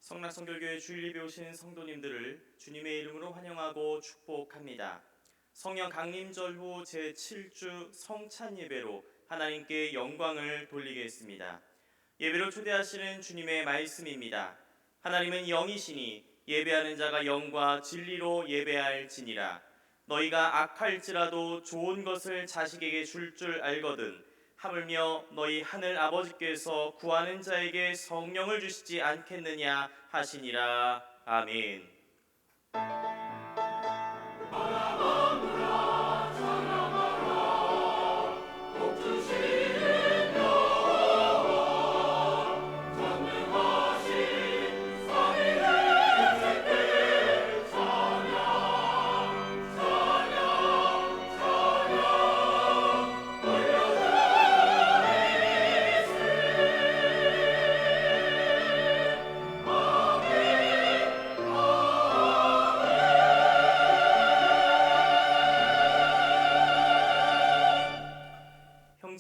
성락성결교회 주일예배 오신 성도님들을 주님의 이름으로 환영하고 축복합니다. 성령 강림절 후 제7주 성찬 예배로 하나님께 영광을 돌리겠습니다. 예배를 초대하시는 주님의 말씀입니다. 하나님은 영이시니 예배하는 자가 영과 진리로 예배할지니라. 너희가 악할지라도 좋은 것을 자식에게 줄 알거든 하물며 너희 하늘 아버지께서 구하는 자에게 성령을 주시지 않겠느냐 하시니라. 아멘.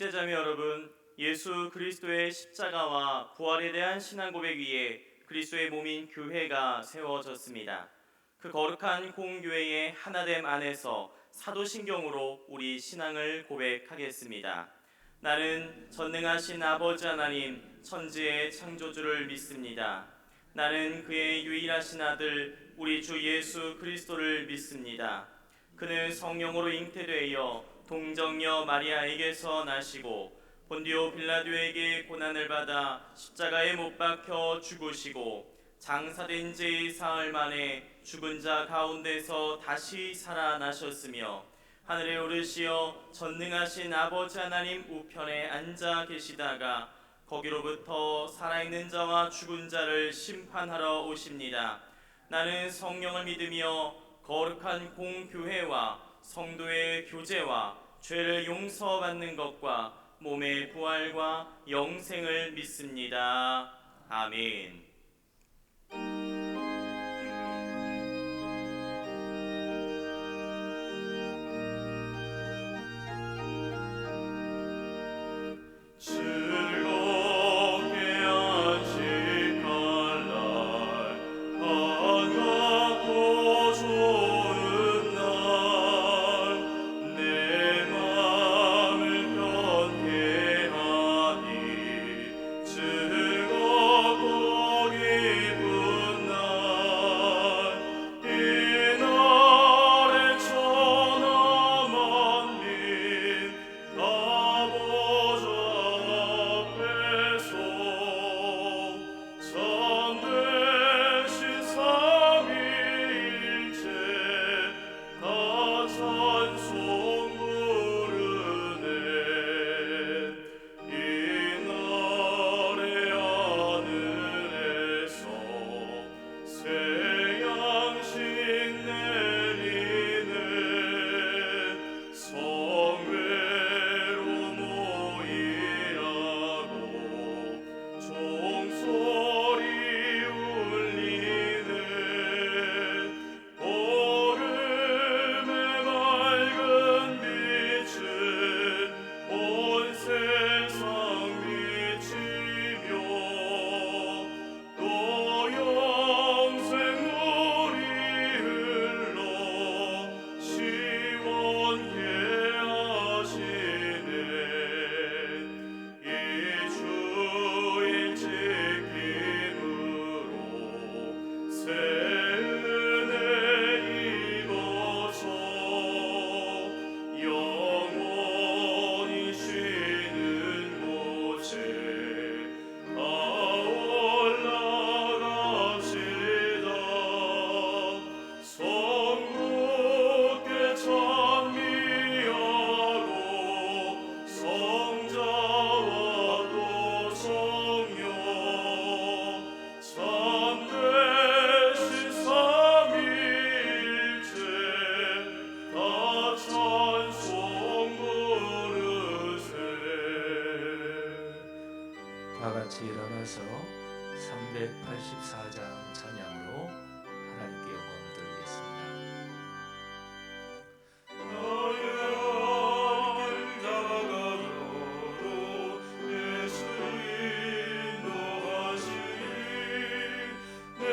형제자매 여러분, 예수 그리스도의 십자가와 부활에 대한 신앙 고백 위에 그리스도의 몸인 교회가 세워졌습니다. 그 거룩한 공교회의 하나됨 안에서 사도신경으로 우리 신앙을 고백하겠습니다. 나는 전능하신 아버지 하나님 천지의 창조주를 믿습니다. 나는 그의 유일하신 아들 우리 주 예수 그리스도를 믿습니다. 그는 성령으로 잉태되어 동정녀 마리아에게서 나시고 본디오 빌라도에게 고난을 받아 십자가에 못 박혀 죽으시고 장사된 지 사흘 만에 죽은 자 가운데서 다시 살아나셨으며 하늘에 오르시어 전능하신 아버지 하나님 우편에 앉아 계시다가 거기로부터 살아있는 자와 죽은 자를 심판하러 오십니다. 나는 성령을 믿으며 거룩한 공교회와 성도의 교제와 죄를 용서받는 것과 몸의 부활과 영생을 믿습니다. 아멘. 다같이 일어나서 384장 찬양으로 하나님께 영광을 돌리겠습니다. 내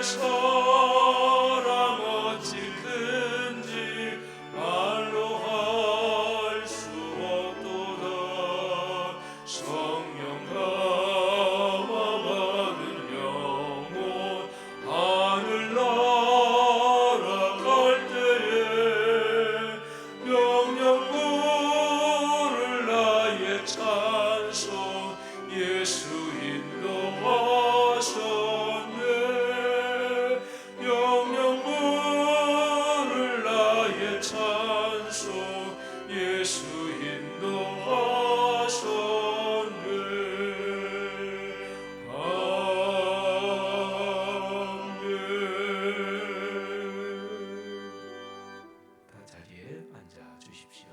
사랑 어찌 큰지 말로 할 수 없도다. 성령 감화 받은 영혼 하늘 날아갈 때에 영영 부를 나의 찬송 예수 인도하셨네. 영영 부를 나의 찬송 예수 인도하셨네. 아멘. 다 자리에 앉아 주십시오.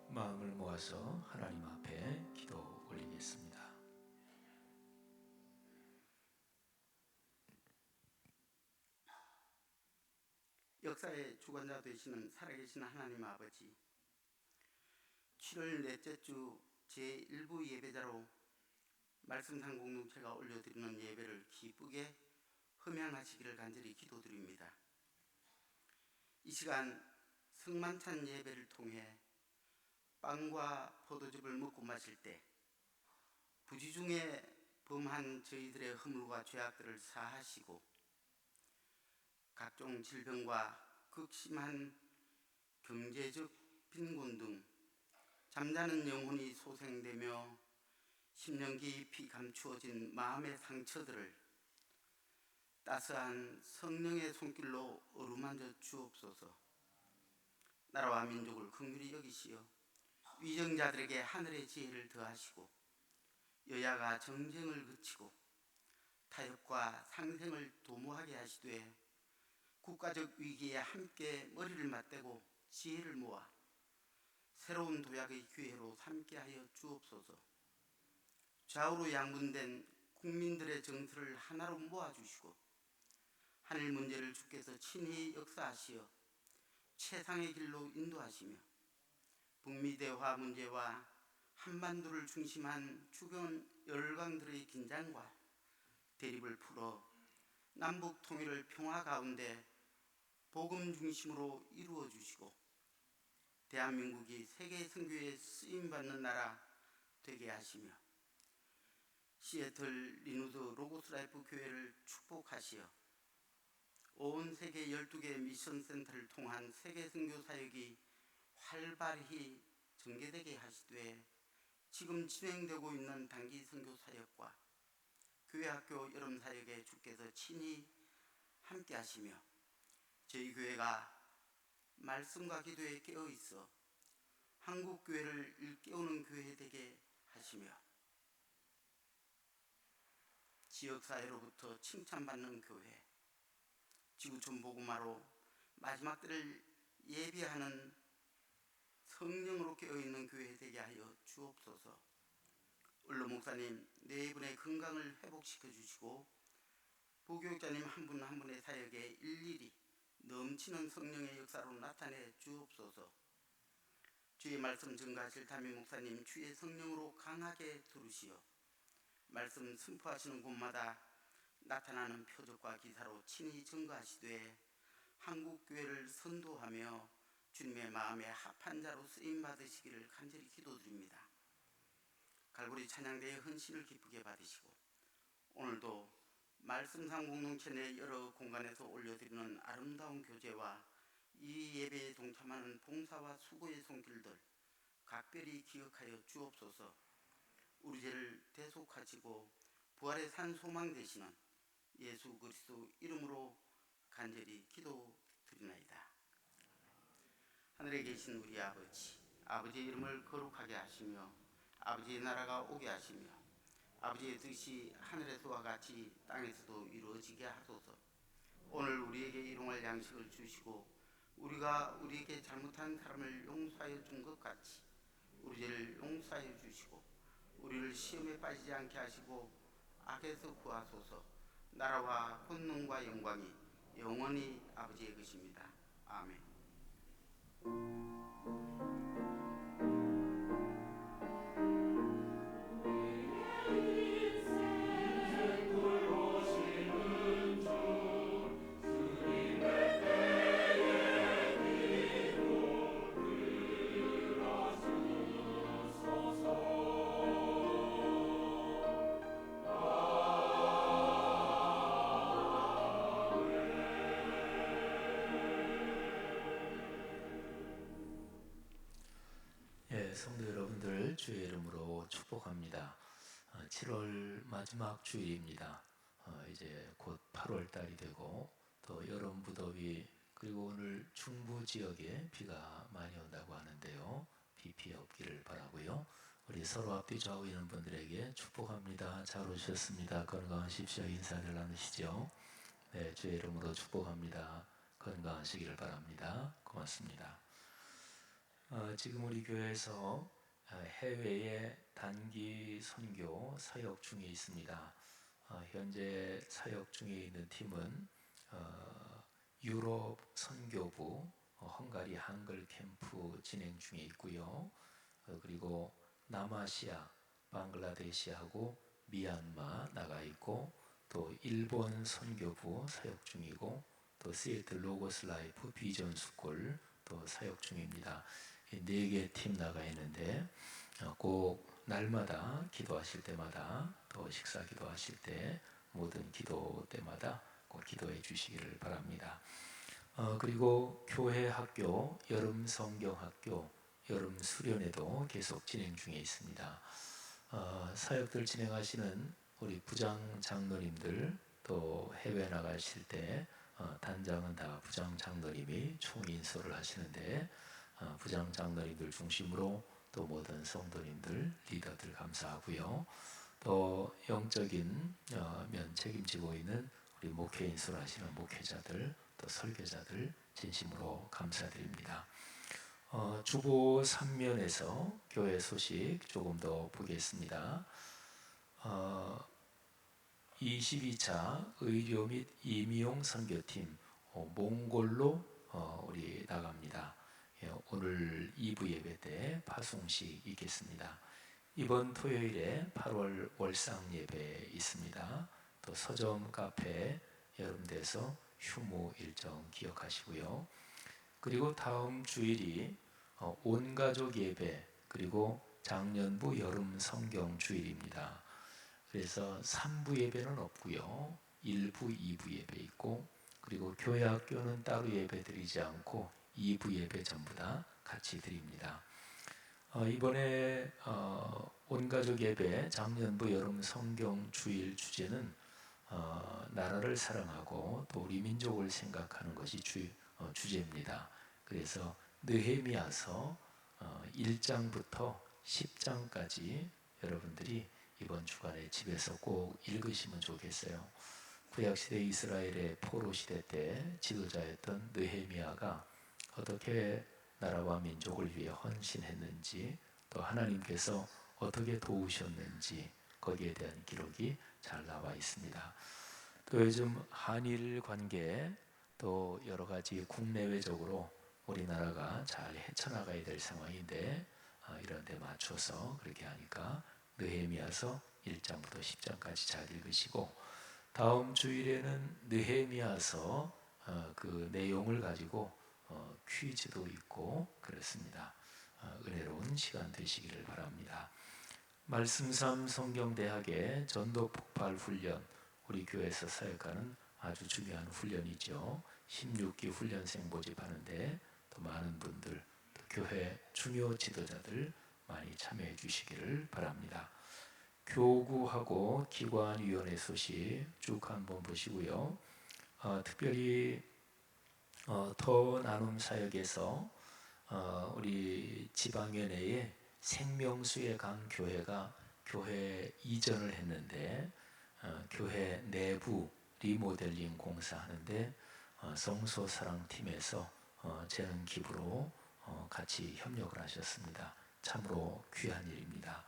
마음을 모아서 하나님 앞에 기도 올리겠습니다. 역사의 주관자 되시는 살아계신 하나님 아버지, 7월 넷째 주 제1부 예배자로 말씀상 공동체가 올려드리는 예배를 기쁘게 흠양하시기를 간절히 기도드립니다. 이 시간 성만찬 예배를 통해 빵과 포도즙을 먹고 마실 때 부지 중에 범한 저희들의 허물과 죄악들을 사하시고 각종 질병과 극심한 경제적 빈곤 등 잠자는 영혼이 소생되며 10년 깊이 감추어진 마음의 상처들을 따스한 성령의 손길로 어루만져 주옵소서. 나라와 민족을 긍휼히 여기시어 위정자들에게 하늘의 지혜를 더하시고 여야가 정쟁을 그치고 타협과 상생을 도모하게 하시되 국가적 위기에 함께 머리를 맞대고 지혜를 모아 새로운 도약의 기회로 삼게 하여 주옵소서. 좌우로 양분된 국민들의 정서를 하나로 모아주시고 하늘 문제를 주께서 친히 역사하시어 최상의 길로 인도하시며 북미 대화 문제와 한반도를 중심한 주변 열강들의 긴장과 대립을 풀어 남북 통일을 평화 가운데 복음 중심으로 이루어 주시고 대한민국이 세계 선교에 쓰임받는 나라 되게 하시며 시애틀 리누드 로고스 라이프 교회를 축복하시어 온 세계 12개 미션 센터를 통한 세계 선교 사역이 활발히 전개되게 하시되 지금 진행되고 있는 단기 선교 사역과 교회 학교 여름 사역에 주께서 친히 함께 하시며 저희 교회가 말씀과 기도에 깨어 있어 한국 교회를 일깨우는 교회 되게 하시며 지역 사회로부터 칭찬받는 교회, 지구촌 복음화로 마지막 때를 예비하는 성령으로 깨어있는 교회 되게 하여 주옵소서. 울로 목사님 네 분의 건강을 회복시켜 주시고 부교육자님 한 분 한 분의 사역에 일일이 넘치는 성령의 역사로 나타내 주옵소서. 주의 말씀 증거하실 담임 목사님 주의 성령으로 강하게 두르시어 말씀 선포하시는 곳마다 나타나는 표적과 기사로 친히 증거하시되 한국교회를 선도하며 주님의 마음에 합한 자로 쓰임받으시기를 간절히 기도드립니다. 갈보리 찬양대의 헌신을 기쁘게 받으시고 오늘도 말씀상 공동체 내 여러 공간에서 올려드리는 아름다운 교제와 이 예배에 동참하는 봉사와 수고의 손길들 각별히 기억하여 주옵소서. 우리 죄를 대속하시고 부활의 산 소망 되시는 예수 그리스도 이름으로 간절히 기도드리나이다. 하늘에 계신 우리 아버지, 아버지의 이름을 거룩하게 하시며 아버지의 나라가 오게 하시며 아버지의 뜻이 하늘에서와 같이 땅에서도 이루어지게 하소서. 오늘 우리에게 일용할 양식을 주시고 우리가 우리에게 잘못한 사람을 용서하여 준 것 같이 우리 죄를 용서하여 주시고 우리를 시험에 빠지지 않게 하시고 악에서 구하소서. 나라와 권능과 영광이 영원히 아버지의 것입니다. 아멘. 내 성도 여러분들 주의 이름으로 축복합니다. 7월 마지막 주일입니다. 이제 곧 8월 달이 되고 또 여름 무더위 그리고 오늘 중부 지역에 비가 많이 온다고 하는데요. 비 피해 없기를 바라고요. 우리 서로 앞뒤 좌우 있는 분들에게 축복합니다. 잘 오셨습니다. 건강하십시오. 인사를 나누시죠. 네, 주의 이름으로 축복합니다. 건강하시기를 바랍니다. 고맙습니다. 지금 우리 교회에서 해외에 단기 선교 사역 중에 있습니다. 현재 사역 중에 있는 팀은 유럽 선교부 헝가리 한글 캠프 진행 중에 있고요. 그리고 남아시아 방글라데시하고 미얀마 나가 있고 또 일본 선교부 사역 중이고 또 시애틀 로고스 라이프 비전 스쿨 또 사역 중입니다. 4개 팀 나가 있는데 꼭 날마다 기도하실 때마다 또 식사 기도하실 때 모든 기도 때마다 꼭 기도해 주시기를 바랍니다. 그리고 교회 학교, 여름 성경 학교, 여름 수련회도 계속 진행 중에 있습니다. 사역들 진행하시는 우리 부장 장로님들 또 해외 나가실 때 단장은 다 부장 장로님이 총인솔을 하시는데 부장 장로님들 중심으로 또 모든 성도님들 리더들 감사하고요. 또 영적인 면 책임지고 있는 우리 목회 인솔하시는 목회자들 또 설교자들 진심으로 감사드립니다. 주보 3면에서 교회 소식 조금 더 보겠습니다. 22차 의료 및 임용 선교팀 몽골로 우리 나갑니다. 오늘 2부 예배 때 파송식 있겠습니다. 이번 토요일에 8월 월상 예배 있습니다. 또 서점 카페 여름대에서 휴무 일정 기억하시고요. 그리고 다음 주일이 온가족 예배 그리고 장년부 여름 성경 주일입니다. 그래서 3부 예배는 없고요. 1부, 2부 예배 있고 그리고 교회 학교는 따로 예배 드리지 않고 2부 예배 전부 다 같이 드립니다. 이번에 온가족 예배 장년부 여름 성경 주일 주제는 나라를 사랑하고 또 우리 민족을 생각하는 것이 주제입니다. 그래서 느헤미야서 1장부터 10장까지 여러분들이 이번 주간에 집에서 꼭 읽으시면 좋겠어요. 구약시대 이스라엘의 포로시대 때 지도자였던 느헤미야가 어떻게 나라와 민족을 위해 헌신했는지 또 하나님께서 어떻게 도우셨는지 거기에 대한 기록이 잘 나와 있습니다. 또 요즘 한일 관계 또 여러 가지 국내외적으로 우리나라가 잘 헤쳐나가야 될 상황인데 이런 데 맞춰서 그렇게 하니까 느헤미야서 1장부터 10장까지 잘 읽으시고 다음 주일에는 느헤미야서 그 내용을 가지고 퀴즈도 있고 그렇습니다. 은혜로운 시간 되시기를 바랍니다. 말씀삼 성경대학의 전도폭발 훈련 우리 교회에서 사역하는 아주 중요한 훈련이죠. 16기 훈련생 모집하는데 또 많은 분들 또 교회 중요 지도자들 많이 참여해 주시기를 바랍니다. 교구하고 기관위원회 소식 쭉 한번 보시고요. 특별히 더 나눔 사역에서 우리 지방위원회에 생명수의 강 교회가 교회 이전을 했는데 교회 내부 리모델링 공사하는데 성소사랑팀에서 재능 기부로 같이 협력을 하셨습니다. 참으로 귀한 일입니다.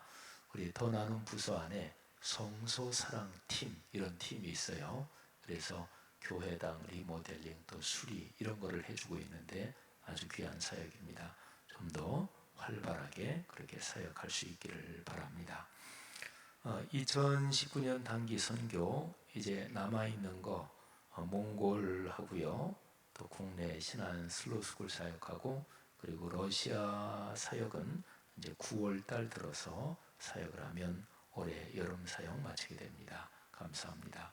우리 더 나눔 부서 안에 성소사랑팀 이런 팀이 있어요. 그래서 교회당 리모델링 또 수리 이런 거를 해주고 있는데 아주 귀한 사역입니다. 좀 더 활발하게 그렇게 사역할 수 있기를 바랍니다. 2019년 단기 선교 이제 남아있는 거 몽골 하고요. 또 국내 신안 슬로스쿨 사역하고 그리고 러시아 사역은 이제 9월 달 들어서 사역을 하면 올해 여름 사역 마치게 됩니다. 감사합니다.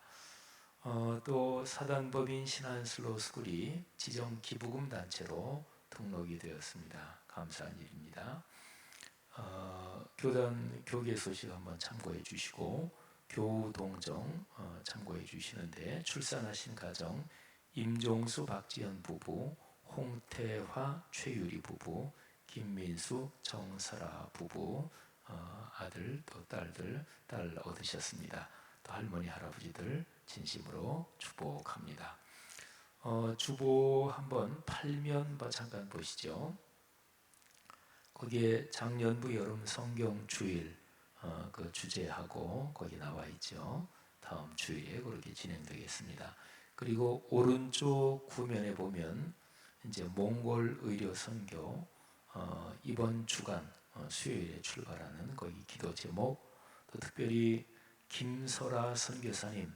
또 사단법인 신안 슬로스쿨이 지정 기부금 단체로 등록이 되었습니다. 감사한 일입니다. 교단 교계 소식 한번 참고해 주시고 교동정 참고해 주시는데 출산하신 가정 임종수 박지연 부부, 홍태화 최유리 부부, 김민수 정설아 부부 아들 또 딸들 딸 얻으셨습니다. 또 할머니 할아버지들 진심으로 축복합니다. 주보 한번 8면 잠깐 보시죠. 거기에 작년부 여름 성경 주일 그 주제하고 거기 나와 있죠. 다음 주일에 그렇게 진행되겠습니다. 그리고 오른쪽 구면에 보면 이제 몽골 의료 선교 이번 주간 수요일에 출발하는 거기 기도 제목 또 특별히 김설아 선교사님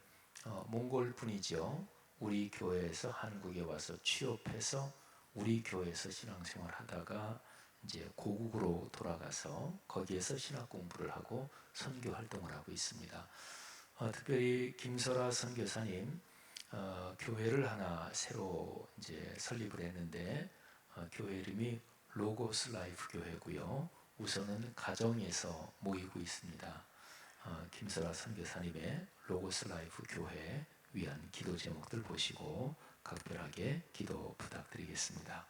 몽골 분이죠. 우리 교회에서 한국에 와서 취업해서 우리 교회에서 신앙생활 하다가 이제 고국으로 돌아가서 거기에서 신학 공부를 하고 선교 활동을 하고 있습니다. 특별히 김설아 선교사님 교회를 하나 새로 이제 설립을 했는데 교회 이름이 로고스 라이프 교회고요. 우선은 가정에서 모이고 있습니다. 김설아 선교사님의 로고스 라이프 교회 위한 기도 제목들 보시고 각별하게 기도 부탁드리겠습니다.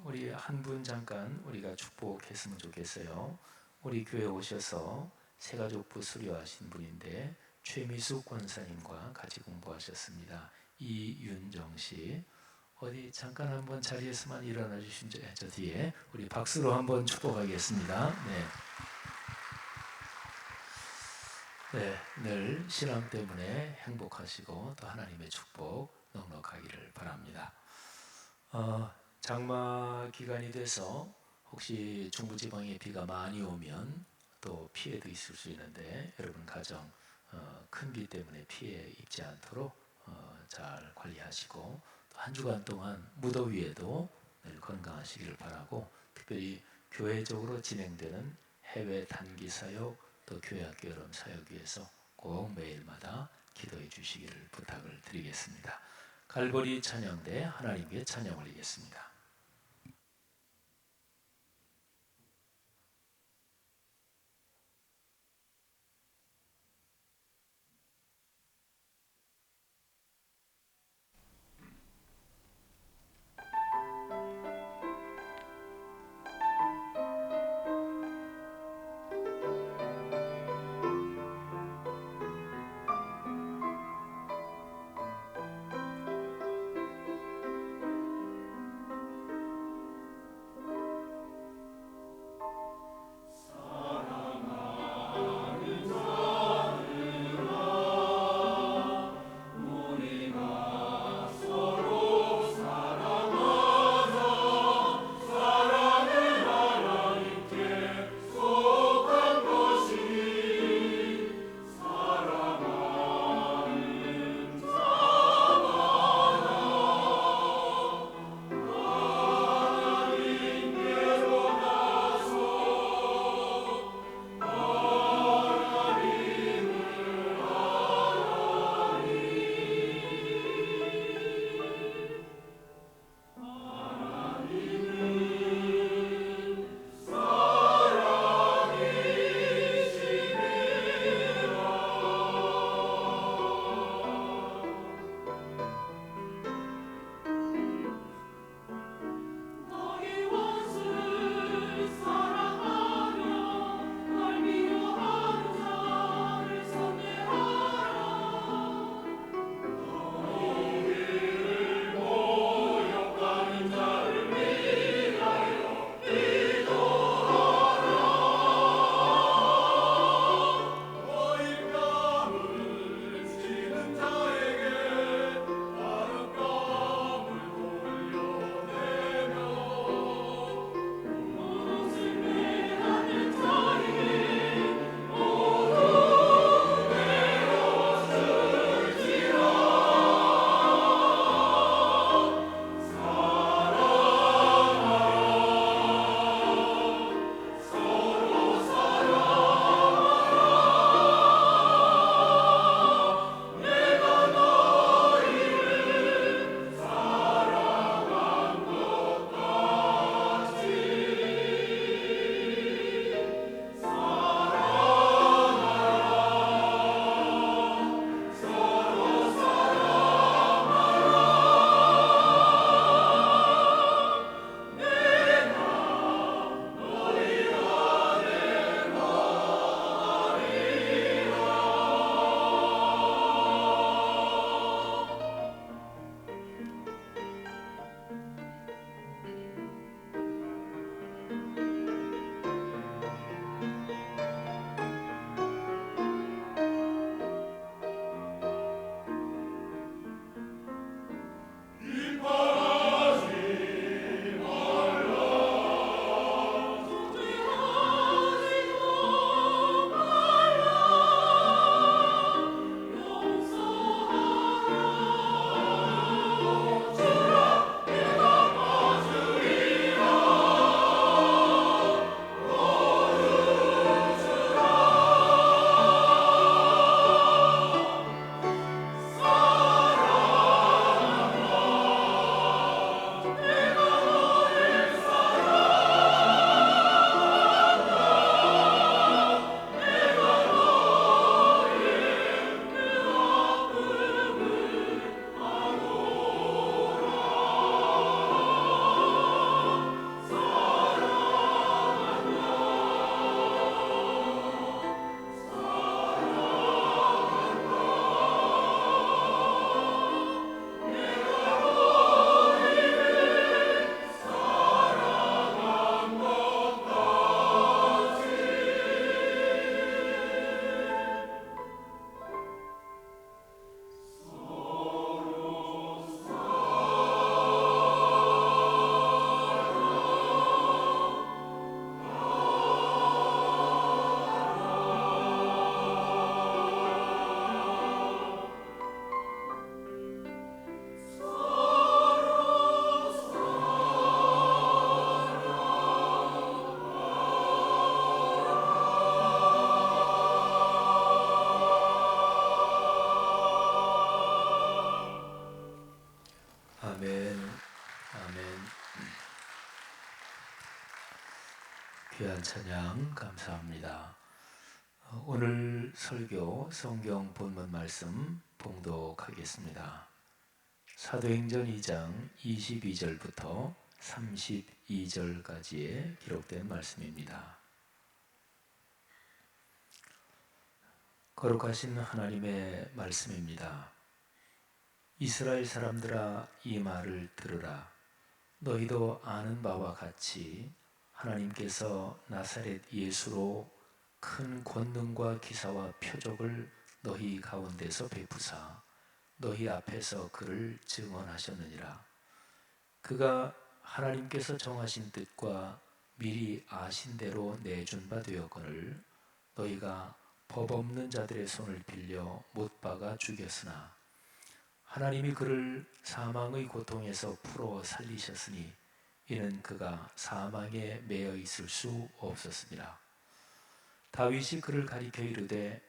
우리 한 분 잠깐 우리가 축복했으면 좋겠어요. 우리 교회 오셔서 새가족부 수료하신 분인데 최미숙 권사님과 같이 공부하셨습니다. 이윤정 씨 어디 잠깐 한번 자리에서만 일어나 주신 저 뒤에 우리 박수로 한번 축복하겠습니다. 네. 네, 늘 신앙 때문에 행복하시고 또 하나님의 축복 넉넉하기를 바랍니다. 장마 기간이 돼서 혹시 중부지방에 비가 많이 오면 또 피해도 있을 수 있는데 여러분 가정 큰 비 때문에 피해 입지 않도록 잘 관리하시고 또 한 주간 동안 무더위에도 늘 건강하시기를 바라고 특별히 교회적으로 진행되는 해외 단기 사역 또 교회 학교 여름 사역 위해서 꼭 매일마다 기도해 주시기를 부탁을 드리겠습니다. 갈보리 찬양대 하나님께 찬양 올리겠습니다. 귀한 찬양 감사합니다. 오늘 설교 성경 본문 말씀 봉독하겠습니다. 사도행전 2장 22절부터 32절까지의 기록된 말씀입니다. 거룩하신 하나님의 말씀입니다. 이스라엘 사람들아, 이 말을 들으라. 너희도 아는 바와 같이 하나님께서 나사렛 예수로 큰 권능과 기사와 표적을 너희 가운데서 베푸사 너희 앞에서 그를 증언하셨느니라. 그가 하나님께서 정하신 뜻과 미리 아신 대로 내준 바 되었거늘 너희가 법 없는 자들의 손을 빌려 못 박아 죽였으나 하나님이 그를 사망의 고통에서 풀어 살리셨으니 이는 그가 사망에 매여 있을 수 없었습니다. 다윗이 그를 가리켜 이르되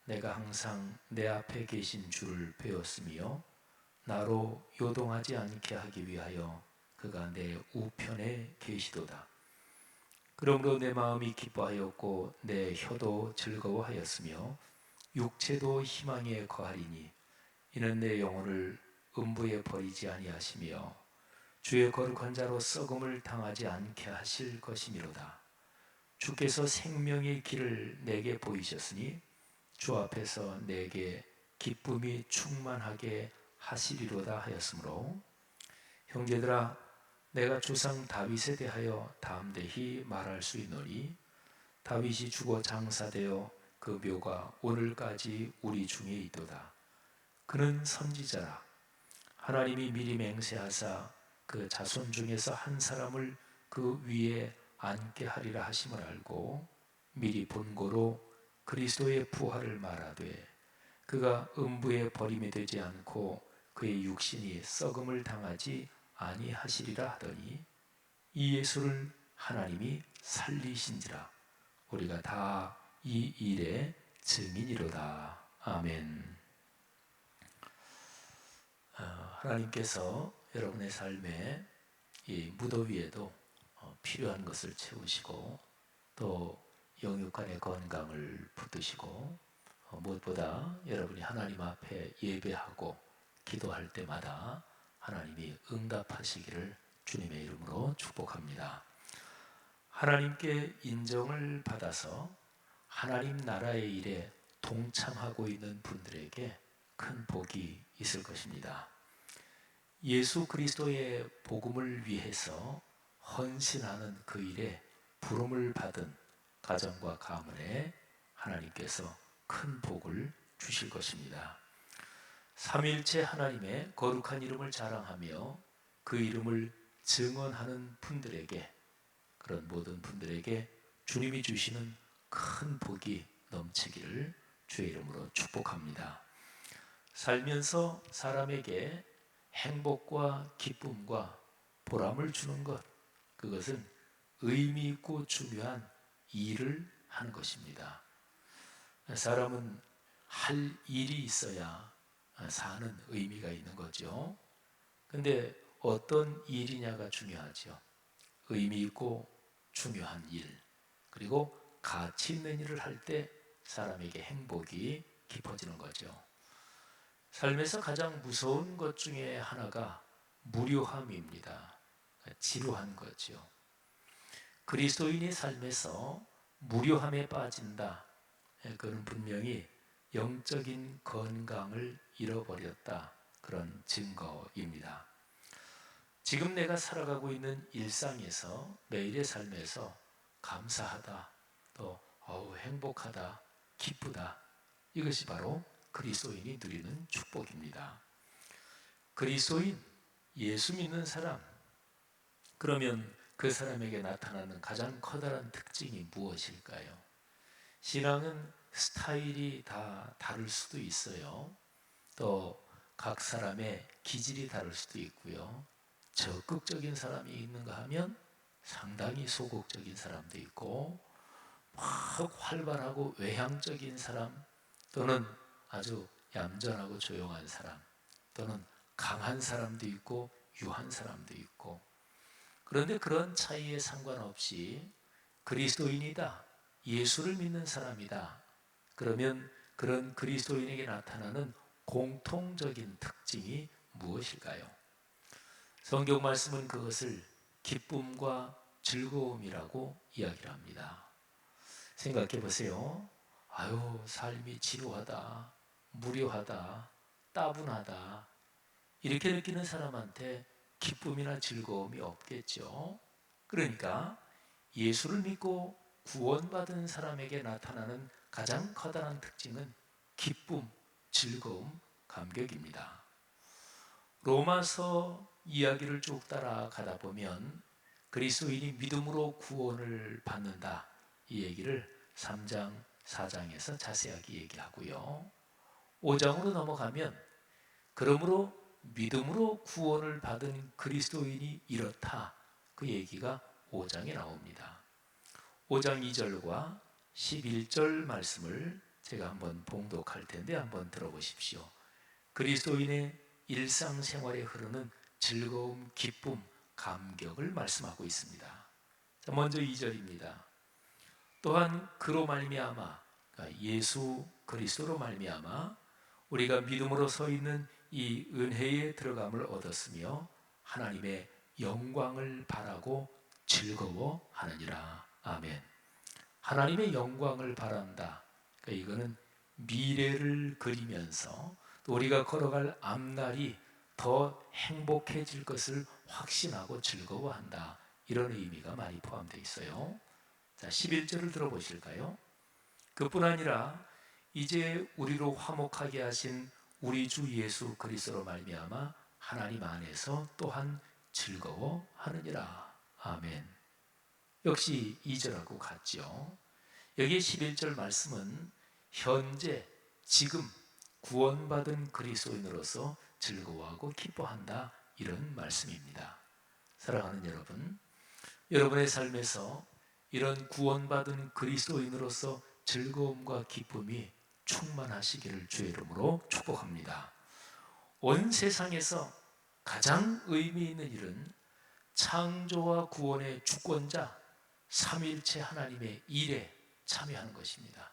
내가 항상 내 앞에 계신 주를 배웠으며 나로 요동하지 않게 하기 위하여 그가 내 우편에 계시도다. 그러므로 내 마음이 기뻐하였고 내 혀도 즐거워하였으며 육체도 희망에 거하리니 이는 내 영혼을 음부에 버리지 아니하시며 주의 거룩한 자로 썩음을 당하지 않게 하실 것이미로다. 주께서 생명의 길을 내게 보이셨으니 주 앞에서 내게 기쁨이 충만하게 하시리로다 하였으므로 형제들아, 내가 조상 다윗에 대하여 담대히 말할 수 있노니 다윗이 죽어 장사되어 그 묘가 오늘까지 우리 중에 있도다. 그는 선지자라. 하나님이 미리 맹세하사 그 자손 중에서 한 사람을 그 위에 앉게 하리라 하심을 알고 미리 본고로 그리스도의 부활을 말하되 그가 음부에 버림이 되지 않고 그의 육신이 썩음을 당하지 아니하시리라 하더니 이 예수를 하나님이 살리신지라. 우리가 다 이 일의 증인이로다. 아멘. 하나님께서 여러분의 삶에 이 무더위에도 필요한 것을 채우시고 또 영육간의 건강을 붙드시고 무엇보다 여러분이 하나님 앞에 예배하고 기도할 때마다 하나님이 응답하시기를 주님의 이름으로 축복합니다. 하나님께 인정을 받아서 하나님 나라의 일에 동참하고 있는 분들에게 큰 복이 있을 것입니다. 예수 그리스도의 복음을 위해서 헌신하는 그 일에 부름을 받은 가정과 가문에 하나님께서 큰 복을 주실 것입니다. 삼위일체 하나님의 거룩한 이름을 자랑하며 그 이름을 증언하는 분들에게, 그런 모든 분들에게 주님이 주시는 큰 복이 넘치기를 주의 이름으로 축복합니다. 살면서 사람에게 행복과 기쁨과 보람을 주는 것, 그것은 의미 있고 중요한 일을 하는 것입니다. 사람은 할 일이 있어야 사는 의미가 있는 거죠. 근데 어떤 일이냐가 중요하죠. 의미 있고 중요한 일, 그리고 가치 있는 일을 할 때 사람에게 행복이 깊어지는 거죠. 삶에서 가장 무서운 것 중에 하나가 무료함입니다. 지루한 거죠. 그리스도인의 삶에서 무료함에 빠진다. 그는 분명히 영적인 건강을 잃어버렸다. 그런 증거입니다. 지금 내가 살아가고 있는 일상에서, 매일의 삶에서 감사하다, 또 행복하다, 기쁘다, 이것이 바로 그리스도인이 누리는 축복입니다. 그리스도인, 예수 믿는 사람, 그러면 그 사람에게 나타나는 가장 커다란 특징이 무엇일까요? 신앙은 스타일이 다 다를 수도 있어요. 또 각 사람의 기질이 다를 수도 있고요. 적극적인 사람이 있는가 하면 상당히 소극적인 사람도 있고, 막 활발하고 외향적인 사람, 또는 아주 얌전하고 조용한 사람, 또는 강한 사람도 있고 유한 사람도 있고, 그런데 그런 차이에 상관없이 그리스도인이다, 예수를 믿는 사람이다. 그러면 그런 그리스도인에게 나타나는 공통적인 특징이 무엇일까요? 성경 말씀은 그것을 기쁨과 즐거움이라고 이야기를 합니다. 생각해 보세요. 아유, 삶이 지루하다, 무료하다, 따분하다, 이렇게 느끼는 사람한테 기쁨이나 즐거움이 없겠죠. 그러니까 예수를 믿고 구원받은 사람에게 나타나는 가장 커다란 특징은 기쁨, 즐거움, 감격입니다. 로마서 이야기를 쭉 따라가다 보면 그리스도인이 믿음으로 구원을 받는다, 이 얘기를 3장, 4장에서 자세하게 얘기하고요. 5장으로 넘어가면 그러므로 믿음으로 구원을 받은 그리스도인이 이렇다, 그 얘기가 5장에 나옵니다. 5장 2절과 11절 말씀을 제가 한번 봉독할 텐데 한번 들어보십시오. 그리스도인의 일상생활에 흐르는 즐거움, 기쁨, 감격을 말씀하고 있습니다. 자, 먼저 2절입니다. 또한 그로 말미암아, 그러니까 예수 그리스도로 말미암아 우리가 믿음으로 서 있는 이 은혜에 들어감을 얻었으며 하나님의 영광을 바라고 즐거워하느니라. 아멘. 하나님의 영광을 바란다. 그러니까 이거는 미래를 그리면서 또 우리가 걸어갈 앞날이 더 행복해질 것을 확신하고 즐거워한다, 이런 의미가 많이 포함되어 있어요. 자, 11절을 들어보실까요? 그뿐 아니라 이제 우리로 화목하게 하신 우리 주 예수 그리스도로 말미암아 하나님 안에서 또한 즐거워하느니라. 아멘. 역시 2절하고 같죠. 여기 11절 말씀은 현재, 지금 구원받은 그리스도인으로서 즐거워하고 기뻐한다, 이런 말씀입니다. 사랑하는 여러분, 여러분의 삶에서 이런 구원받은 그리스도인으로서 즐거움과 기쁨이 충만하시기를 주의 이름으로 축복합니다. 온 세상에서 가장 의미 있는 일은 창조와 구원의 주권자 삼위일체 하나님의 일에 참여하는 것입니다.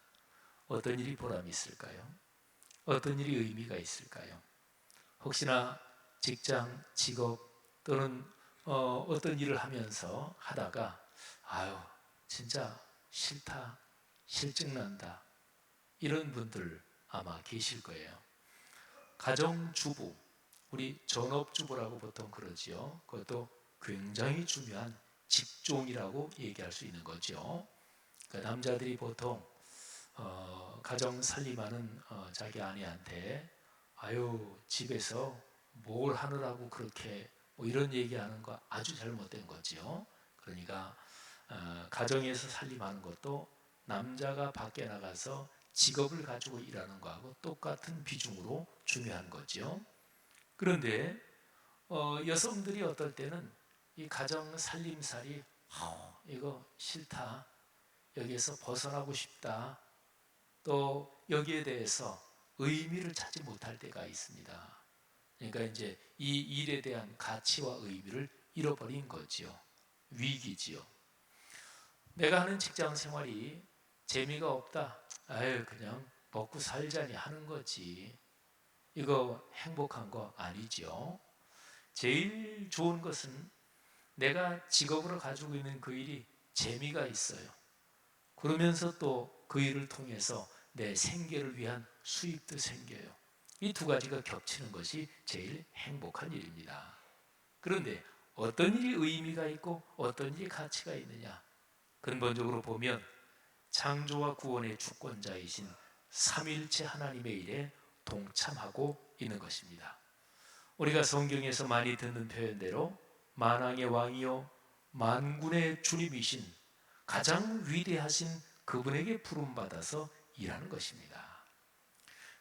어떤 일이 보람이 있을까요? 어떤 일이 의미가 있을까요? 혹시나 직장, 직업 또는 어떤 일을 하다가 아유, 진짜 싫다, 실증난다, 이런 분들 아마 계실 거예요. 가정주부, 우리 전업주부라고 보통 그러지요. 그것도 굉장히 중요한 직종이라고 얘기할 수 있는 거죠. 그러니까 남자들이 보통 가정 살림하는 자기 아내한테 아유, 집에서 뭘 하느라고 그렇게 뭐 이런 얘기하는 거 아주 잘못된 거죠. 그러니까 가정에서 살림하는 것도 남자가 밖에 나가서 직업을 가지고 일하는 거하고 똑같은 비중으로 중요한 거죠. 그런데 여성들이 어떨 때는 이 가정 살림살이 이거 싫다, 여기에서 벗어나고 싶다, 또 여기에 대해서 의미를 찾지 못할 때가 있습니다. 그러니까 이제 이 일에 대한 가치와 의미를 잃어버린 거지요. 위기지요. 내가 하는 직장 생활이 재미가 없다, 아유, 그냥 먹고 살자니 하는 거지, 이거 행복한 거 아니죠. 제일 좋은 것은 내가 직업으로 가지고 있는 그 일이 재미가 있어요. 그러면서 또 그 일을 통해서 내 생계를 위한 수입도 생겨요. 이 두 가지가 겹치는 것이 제일 행복한 일입니다. 그런데 어떤 일이 의미가 있고 어떤 일이 가치가 있느냐? 근본적으로 보면 창조와 구원의 주권자이신 삼위일체 하나님의 일에 동참하고 있는 것입니다. 우리가 성경에서 많이 듣는 표현대로 만왕의 왕이요 만군의 주님이신 가장 위대하신 그분에게 부름받아서 일하는 것입니다.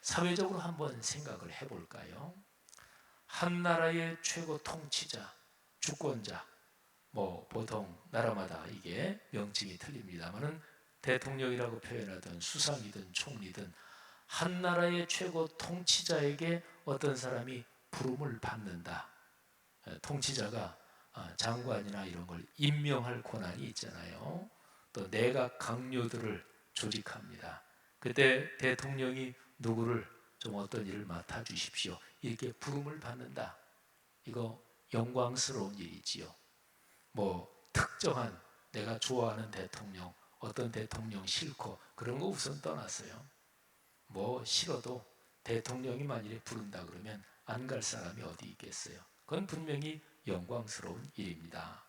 사회적으로 한번 생각을 해볼까요? 한 나라의 최고 통치자, 주권자, 뭐 보통 나라마다 이게 명칭이 틀립니다만은 대통령이라고 표현하든 수상이든 총리든 한 나라의 최고 통치자에게 어떤 사람이 부름을 받는다. 통치자가 장관이나 이런 걸 임명할 권한이 있잖아요. 또 내각 강요들을 조직합니다. 그때 대통령이 누구를 좀 어떤 일을 맡아주십시오 이렇게 부름을 받는다. 이거 영광스러운 일이지요. 뭐 특정한 내가 좋아하는 대통령, 어떤 대통령 싫고 그런 거 우선 떠났어요. 뭐 싫어도 대통령이 만일에 부른다 그러면 안 갈 사람이 어디 있겠어요. 그건 분명히 영광스러운 일입니다.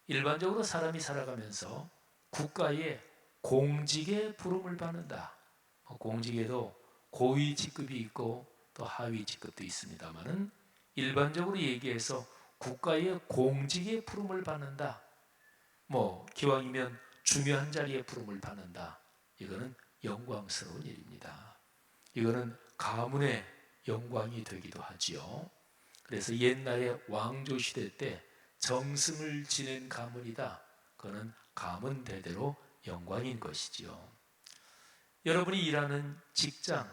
일반적으로 사람이 살아가면서 국가의 공직에 부름을 받는다. 공직에도 고위 직급이 있고 또 하위 직급도 있습니다만은 일반적으로 얘기해서 국가의 공직에 부름을 받는다. 뭐 기왕이면 중요한 자리에 부름을 받는다. 이거는 영광스러운 일입니다. 이거는 가문의 영광이 되기도 하지요. 그래서 옛날에 왕조 시대 때 정승을 지낸 가문이다. 그거는 가문 대대로 영광인 것이지요. 여러분이 일하는 직장,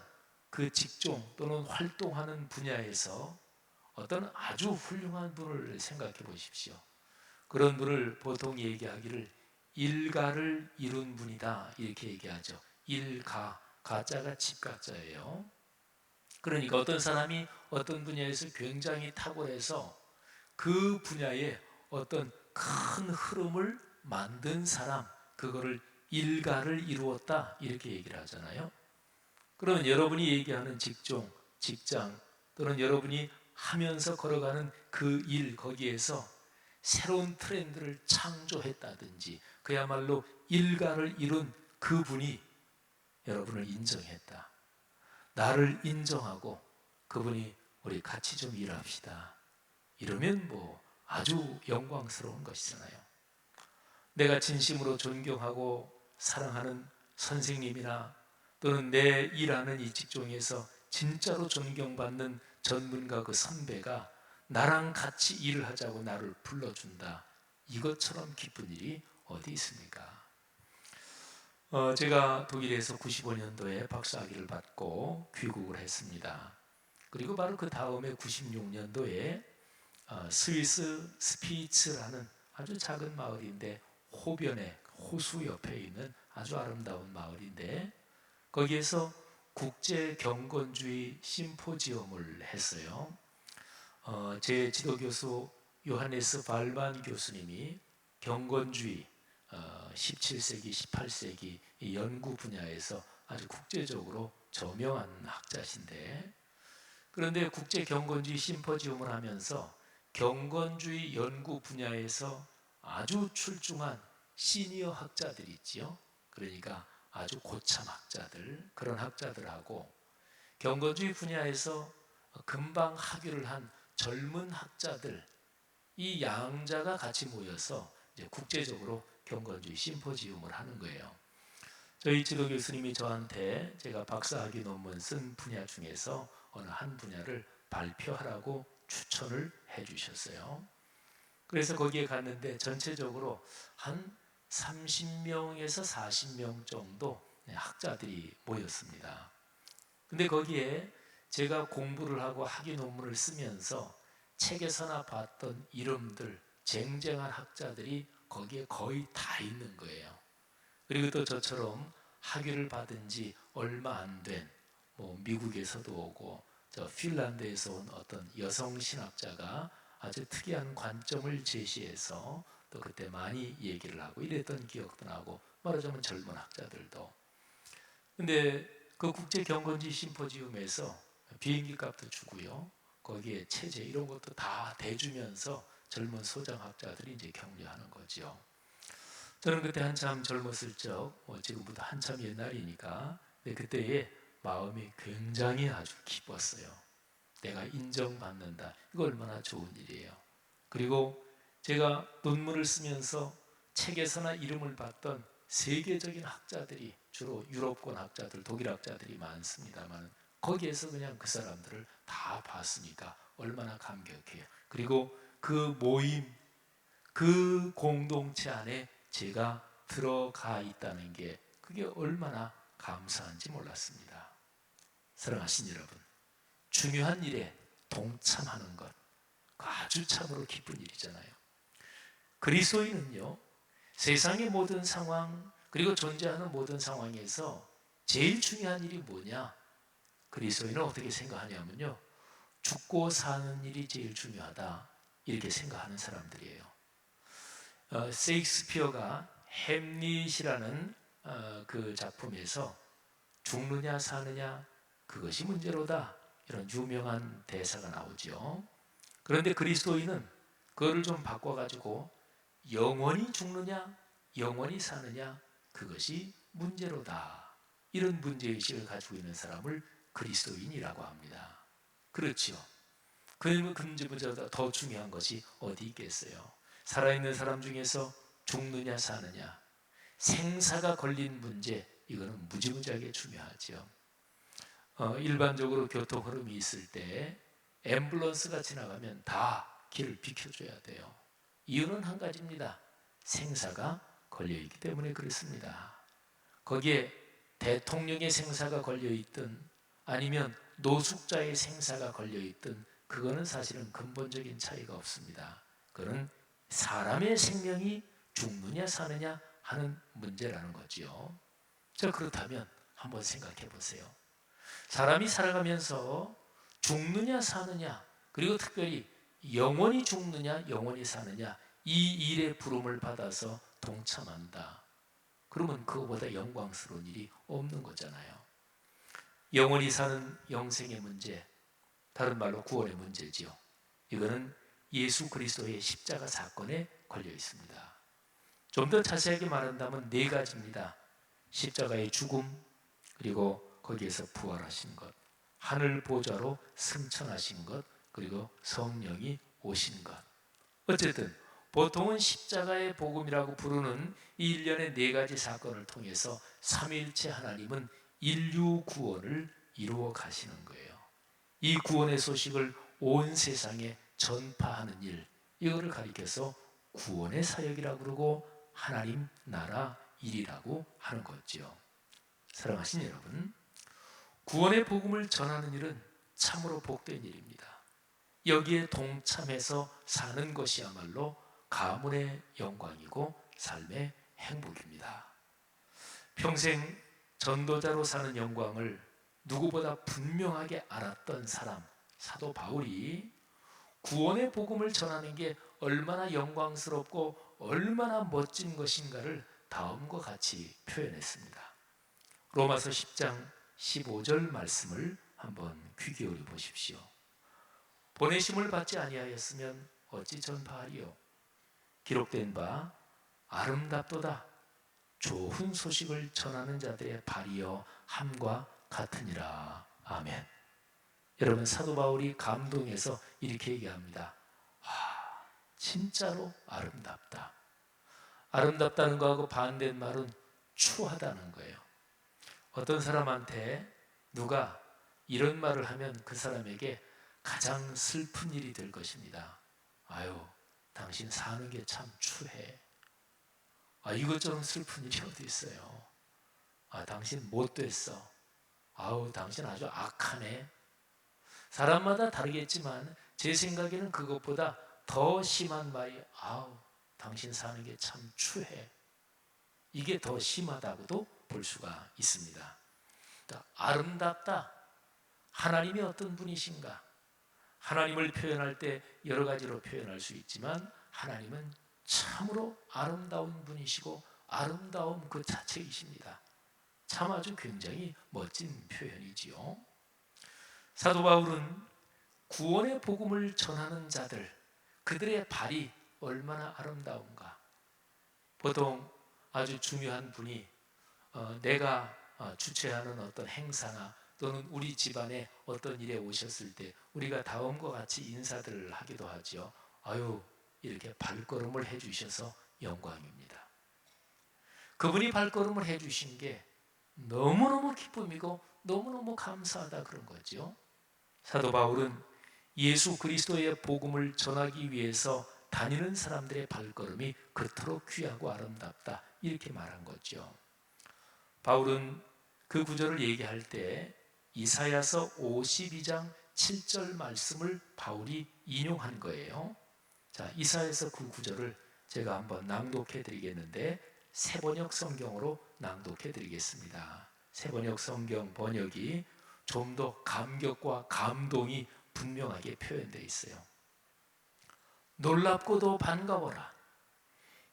그 직종 또는 활동하는 분야에서 어떤 아주 훌륭한 분을 생각해 보십시오. 그런 분을 보통 얘기하기를 일가를 이룬 분이다 이렇게 얘기하죠. 일가, 가자가 집가자예요. 그러니까 어떤 사람이 어떤 분야에서 굉장히 탁월해서 그 분야에 어떤 큰 흐름을 만든 사람, 그거를 일가를 이루었다 이렇게 얘기를 하잖아요. 그러면 여러분이 얘기하는 직종, 직장 또는 여러분이 하면서 걸어가는 그 일 거기에서 새로운 트렌드를 창조했다든지 그야말로 일가를 이룬 그분이 여러분을 인정했다. 나를 인정하고 그분이 우리 같이 좀 일합시다. 이러면 뭐 아주 영광스러운 것이잖아요. 내가 진심으로 존경하고 사랑하는 선생님이나 또는 내 일하는 이 직종에서 진짜로 존경받는 전문가 그 선배가 나랑 같이 일을 하자고 나를 불러준다. 이것처럼 기쁜 일이 어디 있습니까? 제가 독일에서 95년도에 박사학위를 받고 귀국을 했습니다. 그리고 바로 그 다음에 96년도에 스위스 스피츠라는 아주 작은 마을인데 호변에 호수 옆에 있는 아주 아름다운 마을인데 거기에서 국제 경건주의 심포지엄을 했어요. 제 지도교수 요하네스 발만 교수님이 경건주의 17세기, 18세기 이 연구 분야에서 아주 국제적으로 저명한 학자신데 그런데 국제 경건주의 심포지엄을 하면서 경건주의 연구 분야에서 아주 출중한 시니어 학자들이 있지요. 그러니까 아주 고참 학자들, 그런 학자들하고 경건주의 분야에서 금방 학위를 한 젊은 학자들 이 양자가 같이 모여서 이제 국제적으로 경건주의 심포지움을 하는 거예요. 저희 지도 교수님이 저한테 제가 박사학위 논문 쓴 분야 중에서 어느 한 분야를 발표하라고 추천을 해주셨어요. 그래서 거기에 갔는데 전체적으로 한 30명에서 40명 정도 학자들이 모였습니다. 근데 거기에 제가 공부를 하고 학위 논문을 쓰면서 책에서나 봤던 이름들, 쟁쟁한 학자들이 거기에 거의 다 있는 거예요. 그리고 또 저처럼 학위를 받은 지 얼마 안 된 미국에서도 오고 저 핀란드에서 온 어떤 여성 신학자가 아주 특이한 관점을 제시해서 또 그때 많이 얘기를 하고 이랬던 기억도 나고 말하자면 젊은 학자들도. 근데 그 국제 경건주의 심포지움에서 비행기 값도 주고요. 거기에 체제 이런 것도 다 대주면서 젊은 소장학자들이 이제 격려하는 거죠. 저는 그때 한참 젊었을 적, 지금보다 한참 옛날이니까 그때의 마음이 굉장히 아주 기뻤어요. 내가 인정받는다. 이거 얼마나 좋은 일이에요. 그리고 제가 논문을 쓰면서 책에서나 이름을 봤던 세계적인 학자들이 주로 유럽권 학자들, 독일 학자들이 많습니다만 거기에서 그냥 그 사람들을 다 봤으니까 얼마나 감격해요. 그리고 그 모임, 그 공동체 안에 제가 들어가 있다는 게 그게 얼마나 감사한지 몰랐습니다. 사랑하신 여러분, 중요한 일에 동참하는 것 아주 참으로 기쁜 일이잖아요. 그리스도인은요 세상의 모든 상황 그리고 존재하는 모든 상황에서 제일 중요한 일이 뭐냐? 그리스도인은 어떻게 생각하냐면요, 죽고 사는 일이 제일 중요하다 이렇게 생각하는 사람들이에요. 셰익스피어가 햄릿이라는 그 작품에서 죽느냐 사느냐 그것이 문제로다 이런 유명한 대사가 나오죠. 그런데 그리스도인은 그거를 좀 바꿔가지고 영원히 죽느냐 영원히 사느냐 그것이 문제로다 이런 문제의식을 가지고 있는 사람을 그리스도인이라고 합니다. 그렇죠. 그 문제보다 더 중요한 것이 어디 있겠어요. 살아있는 사람 중에서 죽느냐 사느냐 생사가 걸린 문제 이거는 무지무지하게 중요하죠. 일반적으로 교통 흐름이 있을 때 앰뷸런스가 지나가면 다 길을 비켜줘야 돼요. 이유는 한 가지입니다. 생사가 걸려있기 때문에 그렇습니다. 거기에 대통령의 생사가 걸려있든 아니면 노숙자의 생사가 걸려있든 그거는 사실은 근본적인 차이가 없습니다. 그거는 사람의 생명이 죽느냐 사느냐 하는 문제라는 거죠. 자, 그렇다면 한번 생각해 보세요. 사람이 살아가면서 죽느냐 사느냐 그리고 특별히 영원히 죽느냐 영원히 사느냐 이 일의 부름을 받아서 동참한다. 그러면 그거보다 영광스러운 일이 없는 거잖아요. 영원히 사는 영생의 문제, 다른 말로 구원의 문제지요. 이거는 예수 그리스도의 십자가 사건에 걸려 있습니다. 좀 더 자세하게 말한다면 네 가지입니다. 십자가의 죽음, 그리고 거기에서 부활하신 것, 하늘 보좌로 승천하신 것, 그리고 성령이 오신 것. 어쨌든 보통은 십자가의 복음이라고 부르는 이 일련의 네 가지 사건을 통해서 삼위일체 하나님은 인류 구원을 이루어 가시는 거예요. 이 구원의 소식을 온 세상에 전파하는 일, 이거를 가리켜서 구원의 사역이라고 그러고 하나님 나라 일이라고 하는 거죠. 사랑하신 여러분, 구원의 복음을 전하는 일은 참으로 복된 일입니다. 여기에 동참해서 사는 것이야말로 가문의 영광이고 삶의 행복입니다. 평생 전도자로 사는 영광을 누구보다 분명하게 알았던 사람, 사도 바울이 구원의 복음을 전하는 게 얼마나 영광스럽고 얼마나 멋진 것인가를 다음과 같이 표현했습니다. 로마서 10장 15절 말씀을 한번 귀 기울여 보십시오. 보내심을 받지 아니하였으면 어찌 전파하리요. 기록된 바 아름답도다. 좋은 소식을 전하는 자들의 발이여 함과 같으니라. 아멘. 여러분, 사도 바울이 감동해서 이렇게 얘기합니다. 진짜로 아름답다. 아름답다는 거하고 반대말은 추하다는 거예요. 어떤 사람한테 누가 이런 말을 하면 그 사람에게 가장 슬픈 일이 될 것입니다. 아유, 당신 사는 게 참 추해. 이것처럼 슬픈 일이 어디 있어요. 당신 못됐어. 아우, 당신 아주 악하네. 사람마다 다르겠지만 제 생각에는 그것보다 더 심한 말이 아우, 당신 사는 게 참 추해. 이게 더 심하다고도 볼 수가 있습니다. 아름답다. 하나님이 어떤 분이신가? 하나님을 표현할 때 여러 가지로 표현할 수 있지만 하나님은 참으로 아름다운 분이시고 아름다움 그 자체이십니다. 참 아주 굉장히 멋진 표현이지요. 사도 바울은 구원의 복음을 전하는 자들, 그들의 발이 얼마나 아름다운가. 보통 아주 중요한 분이 내가 주최하는 어떤 행사나 또는 우리 집안에 어떤 일에 오셨을 때 우리가 다음과 같이 인사들을 하기도 하죠. 아유, 이렇게 발걸음을 해주셔서 영광입니다. 그분이 발걸음을 해주신 게 너무너무 기쁨이고 너무너무 감사하다 그런 거죠. 사도 바울은 예수 그리스도의 복음을 전하기 위해서 다니는 사람들의 발걸음이 그토록 귀하고 아름답다 이렇게 말한 거죠. 바울은 그 구절을 얘기할 때 이사야서 52장 7절 말씀을 바울이 인용한 거예요. 자, 이사야서 그 구절을 제가 한번 낭독해 드리겠는데 새번역 성경으로 낭독해 드리겠습니다. 새번역 성경 번역이 좀 더 감격과 감동이 분명하게 표현되어 있어요. 놀랍고도 반가워라.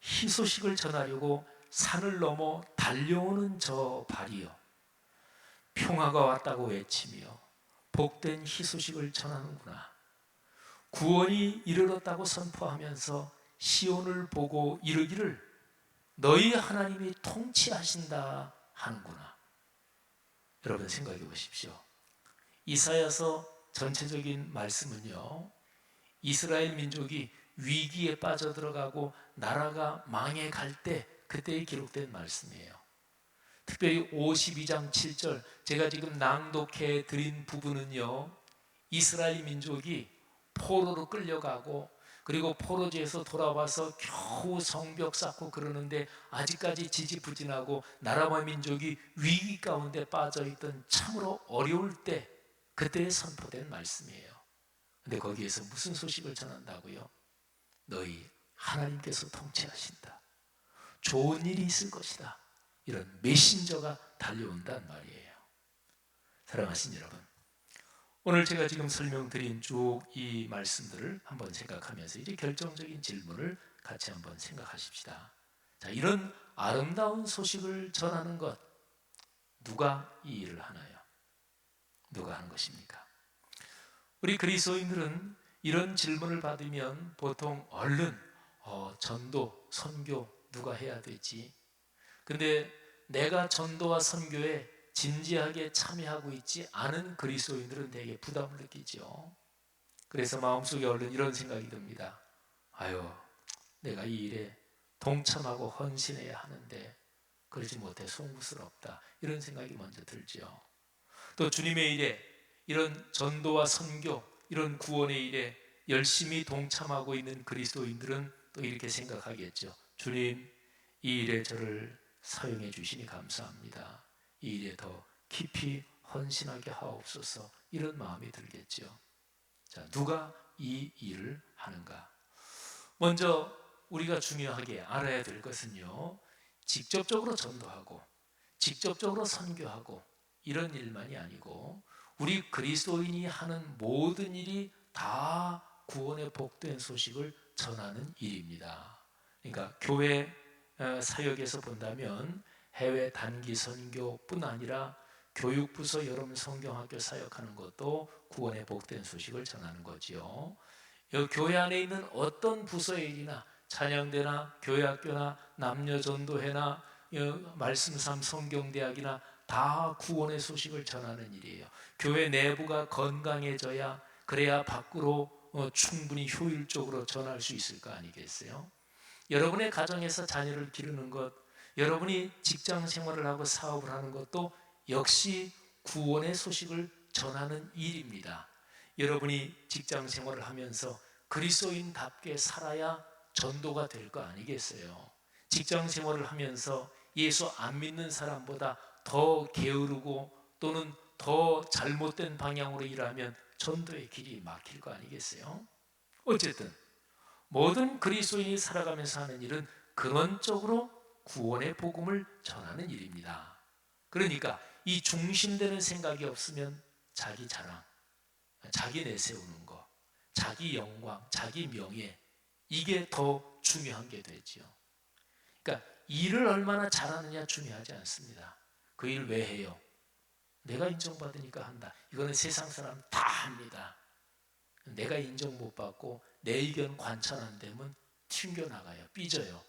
희소식을 전하려고 산을 넘어 달려오는 저 발이여, 평화가 왔다고 외치며 복된 희소식을 전하는구나. 구원이 이르렀다고 선포하면서 시온을 보고 이르기를 너희 하나님이 통치하신다 하는구나. 여러분 생각해 보십시오. 이사야서 전체적인 말씀은요, 이스라엘 민족이 위기에 빠져들어가고 나라가 망해갈 때 그때에 기록된 말씀이에요. 특별히 52장 7절 제가 지금 낭독해 드린 부분은요, 이스라엘 민족이 포로로 끌려가고 그리고 포로지에서 돌아와서 겨우 성벽 쌓고 그러는데 아직까지 지지부진하고 나라와 민족이 위기 가운데 빠져있던 참으로 어려울 때 그때에 선포된 말씀이에요. 근데 거기에서 무슨 소식을 전한다고요? 너희 하나님께서 통치하신다. 좋은 일이 있을 것이다. 이런 메신저가 달려온단 말이에요. 사랑하신 여러분, 오늘 제가 지금 설명드린 쭉 이 말씀들을 한번 생각하면서 이제 결정적인 질문을 같이 한번 생각하십시다. 자, 이런 아름다운 소식을 전하는 것, 누가 이 일을 하나요? 누가 하는 것입니까? 우리 그리스도인들은 이런 질문을 받으면 보통 얼른 전도, 선교 누가 해야 되지? 근데 내가 전도와 선교에 진지하게 참여하고 있지 않은 그리스도인들은 되게 부담을 느끼죠. 그래서 마음속에 얼른 이런 생각이 듭니다. 아유, 내가 이 일에 동참하고 헌신해야 하는데 그러지 못해 송구스럽다. 이런 생각이 먼저 들죠. 또 주님의 일에, 이런 전도와 선교, 이런 구원의 일에 열심히 동참하고 있는 그리스도인들은 또 이렇게 생각하겠죠. 주님, 이 일에 저를 사용해 주시니 감사합니다. 이 일에 더 깊이 헌신하게 하옵소서. 이런 마음이 들겠죠. 자, 누가 이 일을 하는가? 먼저 우리가 중요하게 알아야 될 것은요, 직접적으로 전도하고 직접적으로 선교하고 이런 일만이 아니고 우리 그리스도인이 하는 모든 일이 다 구원의 복된 소식을 전하는 일입니다. 그러니까 교회 사역에서 본다면 해외 단기 선교뿐 아니라 교육부서 여름 성경학교 사역하는 것도 구원의 복된 소식을 전하는 거지요. 교회 안에 있는 어떤 부서의 일이나 찬양대나 교회학교나 남녀전도회나 말씀삼 성경대학이나 다 구원의 소식을 전하는 일이에요. 교회 내부가 건강해져야 그래야 밖으로 충분히 효율적으로 전할 수 있을 거 아니겠어요? 여러분의 가정에서 자녀를 기르는 것, 여러분이 직장 생활을 하고 사업을 하는 것도 역시 구원의 소식을 전하는 일입니다. 여러분이 직장 생활을 하면서 그리스도인답게 살아야 전도가 될 거 아니겠어요? 직장 생활을 하면서 예수 안 믿는 사람보다 더 게으르고 또는 더 잘못된 방향으로 일하면 전도의 길이 막힐 거 아니겠어요? 어쨌든 모든 그리스도인이 살아가면서 하는 일은 근원적으로 구원의 복음을 전하는 일입니다. 그러니까 이 중심되는 생각이 없으면 자기 자랑, 자기 내세우는 거, 자기 영광, 자기 명예, 이게 더 중요한 게 되죠. 그러니까 일을 얼마나 잘하느냐 중요하지 않습니다. 그 일 왜 해요? 내가 인정받으니까 한다. 이거는 세상 사람 다 합니다. 내가 인정 못 받고 내 의견 관찰 안 되면 튕겨나가요. 삐져요.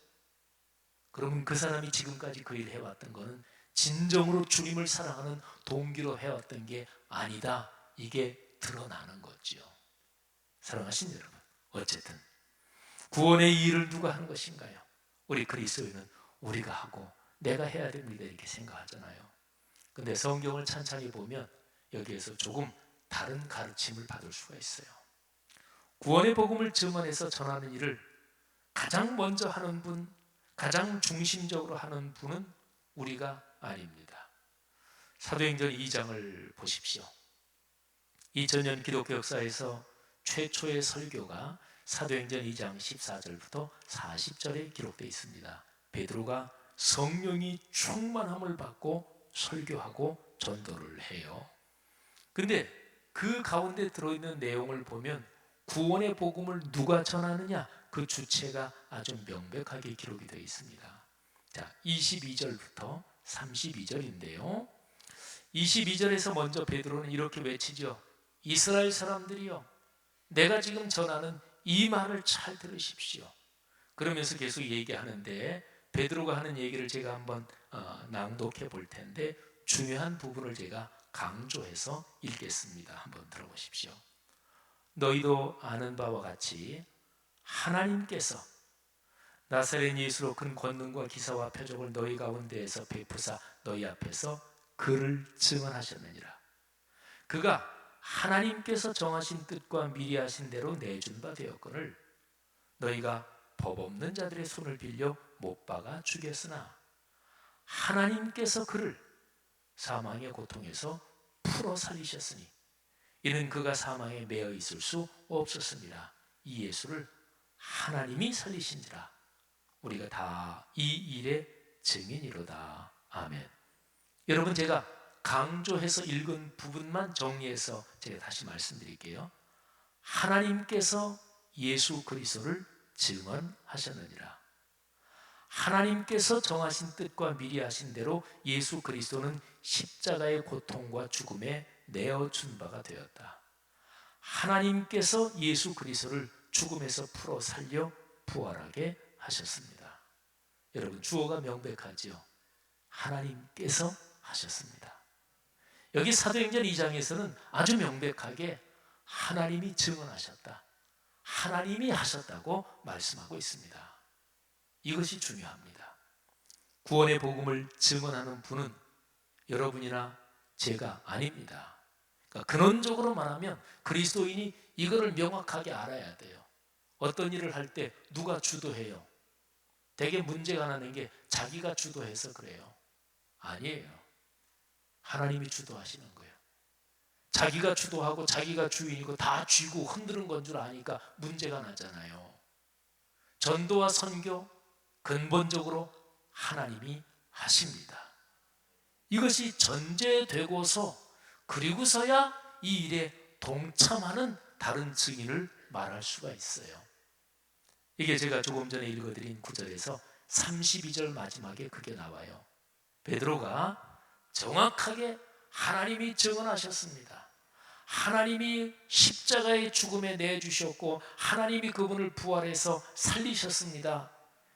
그러면 그 사람이 지금까지 그 일을 해왔던 거는 진정으로 주님을 사랑하는 동기로 해왔던 게 아니다. 이게 드러나는 거죠. 사랑하신 여러분, 어쨌든 구원의 일을 누가 하는 것인가요? 우리 그리스도인은 우리가 하고 내가 해야 됩니다 이렇게 생각하잖아요. 근데 성경을 찬찬히 보면 여기에서 조금 다른 가르침을 받을 수가 있어요. 구원의 복음을 증언해서 전하는 일을 가장 먼저 하는 분, 가장 중심적으로 하는 분은 우리가 아닙니다. 사도행전 2장을 보십시오. 2000년 기독교 역사에서 최초의 설교가 사도행전 2장 14절부터 40절에 기록되어 있습니다. 베드로가 성령이 충만함을 받고 설교하고 전도를 해요. 근데 그 가운데 들어있는 내용을 보면 구원의 복음을 누가 전하느냐, 그 주체가 아주 명백하게 기록이 되어 있습니다. 자, 22절부터 32절인데요. 22절에서 먼저 베드로는 이렇게 외치죠. 이스라엘 사람들이여, 내가 지금 전하는 이 말을 잘 들으십시오. 그러면서 계속 얘기하는데 베드로가 하는 얘기를 제가 한번 낭독해 볼 텐데 중요한 부분을 제가 강조해서 읽겠습니다. 한번 들어보십시오. 너희도 아는 바와 같이 하나님께서 나사렛 예수로 큰 권능과 기사와 표적을 너희 가운데에서 베푸사 너희 앞에서 그를 증언하셨느니라. 그가 하나님께서 정하신 뜻과 미리 하신 대로 내준 바 되었거늘 너희가 법 없는 자들의 손을 빌려 못 박아 죽였으나 하나님께서 그를 사망의 고통에서 풀어 살리셨으니 이는 그가 사망에 매어 있을 수 없었습니다. 이 예수를 하나님이 살리신지라 우리가 다 이 일의 증인이로다. 아멘. 여러분, 제가 강조해서 읽은 부분만 정리해서 제가 다시 말씀드릴게요. 하나님께서 예수 그리스도를 증언하셨느니라. 하나님께서 정하신 뜻과 미리 하신 대로 예수 그리스도는 십자가의 고통과 죽음에 내어준 바가 되었다. 하나님께서 예수 그리스도를 죽음에서 풀어 살려 부활하게 하셨습니다. 여러분, 주어가 명백하지요. 하나님께서 하셨습니다. 여기 사도행전 2장에서는 아주 명백하게 하나님이 증언하셨다, 하나님이 하셨다고 말씀하고 있습니다. 이것이 중요합니다. 구원의 복음을 증언하는 분은 여러분이나 제가 아닙니다. 그러니까 근원적으로 말하면 그리스도인이 이거를 명확하게 알아야 돼요. 어떤 일을 할 때 누가 주도해요? 되게 문제가 나는 게 자기가 주도해서 그래요. 아니에요. 하나님이 주도하시는 거예요. 자기가 주도하고 자기가 주인이고 다 쥐고 흔드는 건 줄 아니까 문제가 나잖아요. 전도와 선교 근본적으로 하나님이 하십니다. 이것이 전제되고서 그리고서야 이 일에 동참하는 다른 증인을 말할 수가 있어요. 이게 제가 조금 전에 읽어드린 9절에서 32절 마지막에 그게 나와요. 베드로가 정확하게 하나님이 증언하셨습니다. 하나님이 십자가의 죽음에 내주셨고 하나님이 그분을 부활해서 살리셨습니다.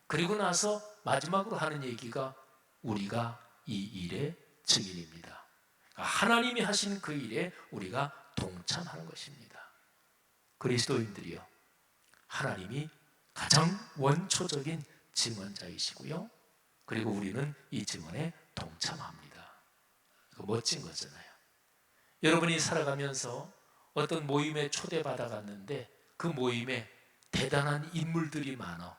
그리고 나서 마지막으로 하는 얘기가 우리가 이 일의 증인입니다. 하나님이 하신 그 일에 우리가 동참하는 것입니다. 그리스도인들이요, 하나님이 가장 원초적인 증언자이시고요, 그리고 우리는 이 증언에 동참합니다. 이거 멋진 거잖아요. 여러분이 살아가면서 어떤 모임에 초대받아 갔는데 그 모임에 대단한 인물들이 많아.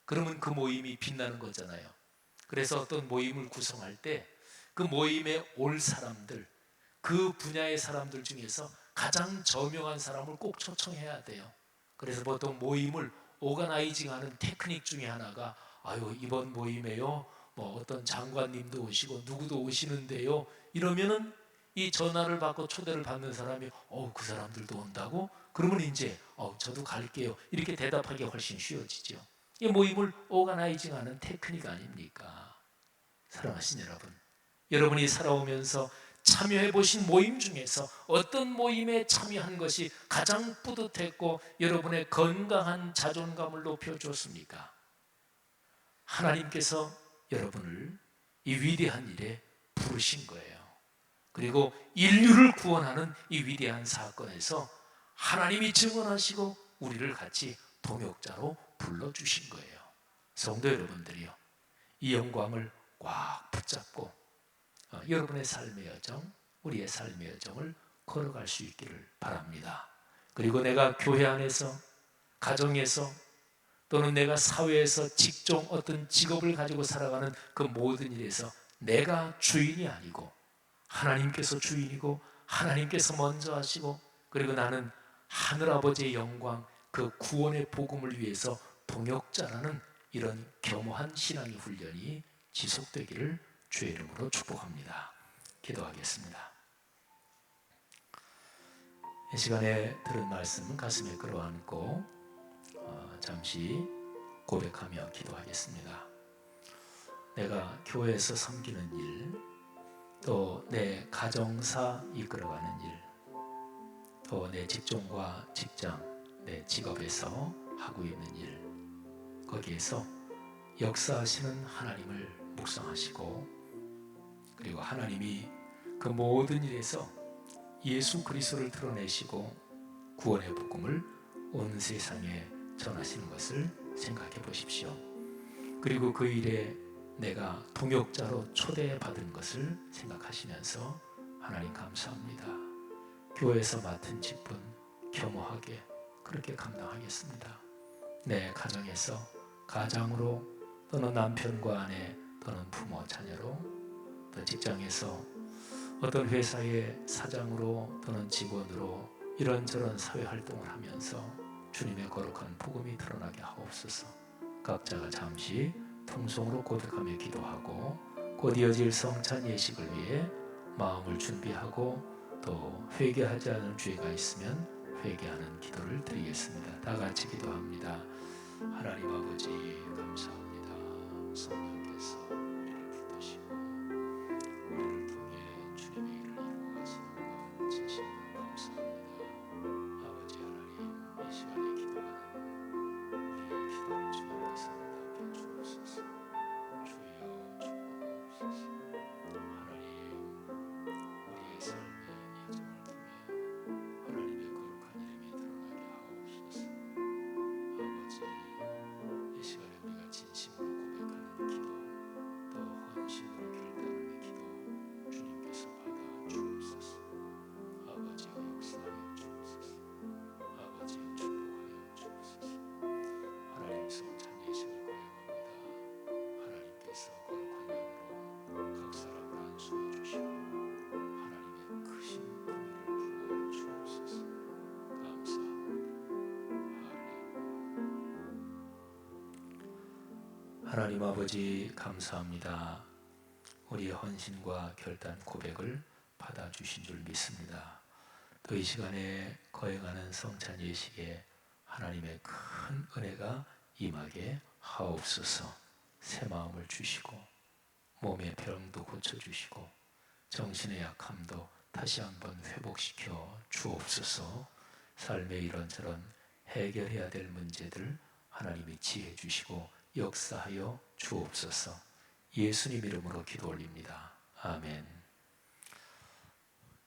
그러면 그 모임이 빛나는 거잖아요. 그래서 어떤 모임을 구성할 때 그 모임에 올 사람들, 그 분야의 사람들 중에서 가장 저명한 사람을 꼭 초청해야 돼요. 그래서 보통 모임을 오가나이징하는 테크닉 중에 하나가 이번 모임에요 뭐 어떤 장관님도 오시고 누구도 오시는데요 이러면은 이 전화를 받고 초대를 받는 사람이 그 사람들도 온다고? 그러면 이제 저도 갈게요 이렇게 대답하기가 훨씬 쉬워지죠. 이 모임을 오가나이징하는 테크닉 아닙니까? 사랑하신 여러분, 여러분이 살아오면서 참여해 보신 모임 중에서 어떤 모임에 참여한 것이 가장 뿌듯했고 여러분의 건강한 자존감을 높여줬습니까? 하나님께서 여러분을 이 위대한 일에 부르신 거예요. 그리고 인류를 구원하는 이 위대한 사건에서 하나님이 증언하시고 우리를 같이 동역자로 불러주신 거예요. 성도 여러분들이요, 이 영광을 꽉 붙잡고 여러분의 삶의 여정, 우리의 삶의 여정을 걸어갈 수 있기를 바랍니다. 그리고 내가 교회 안에서, 가정에서, 또는 내가 사회에서 직종 어떤 직업을 가지고 살아가는 그 모든 일에서 내가 주인이 아니고 하나님께서 주인이고 하나님께서 먼저 하시고 그리고 나는 하늘아버지의 영광, 그 구원의 복음을 위해서 동역자라는 이런 겸허한 신앙의 훈련이 지속되기를 주의 이름으로 축복합니다. 기도하겠습니다. 이 시간에 들은 말씀 가슴에 끌어안고 잠시 고백하며 기도하겠습니다. 내가 교회에서 섬기는 일, 또 내 가정사 이끌어가는 일, 또 내 직종과 직장, 내 직업에서 하고 있는 일, 거기에서 역사하시는 하나님을 묵상하시고, 그리고 하나님이 그 모든 일에서 예수 그리스도를 드러내시고 구원의 복음을 온 세상에 전하시는 것을 생각해 보십시오. 그리고 그 일에 내가 동역자로 초대받은 것을 생각하시면서 하나님 감사합니다. 교회에서 맡은 직분 겸허하게 그렇게 감당하겠습니다. 내 가정에서 가장으로, 또는 남편과 아내, 또는 부모 자녀로, 또 직장에서 어떤 회사의 사장으로 또는 직원으로 이런저런 사회활동을 하면서 주님의 거룩한 복음이 드러나게 하옵소서. 각자가 잠시 통성으로 고백하며 기도하고 곧 이어질 성찬 예식을 위해 마음을 준비하고 또 회개하지 않은 죄가 있으면 회개하는 기도를 드리겠습니다. 다 같이 기도합니다. 하나님 아버지 감사합니다. 성령께서 우리를 붙드시고 우리를 통해 주님의 일을 이루어 가시는 것 진심으로 감사합니다. 아버지 하나님, 이 시간에 기도하는 우리의 기도를 주님께서 응답해 주옵소서. 주여 축복하옵소서. 하나님, 우리의 삶의 여정을 통해 하나님의 거룩한 이름이 드러나게 하옵소서. 아버지, 이 시간에 우리가 진심으로 고백하는 기도, 또 헌신으로 결단하는 기도 주님께서 받아 주옵소서. 아버지여 역사하여 주옵소서. 아버지여 축복하여 주옵소서. 하나님 성찬 예식을 거행합니다. 하나님께서 거룩한 영으로 각 사람을 안수해 주시고 하나님의 크신 긍휼을 부어 주옵소서. 감사합니다. 하나님 아버지 감사합니다. 우리의 헌신과 결단 고백을 받아주신 줄 믿습니다. 또 이 시간에 거행하는 성찬 예식에 하나님의 큰 은혜가 임하게 하옵소서. 새 마음을 주시고 몸의 병도 고쳐주시고 정신의 약함도 다시 한번 회복시켜 주옵소서. 삶의 이런저런 해결해야 될 문제들 하나님이 지혜 주시고 역사하여 주옵소서. 예수님 이름으로 기도 올립니다. 아멘.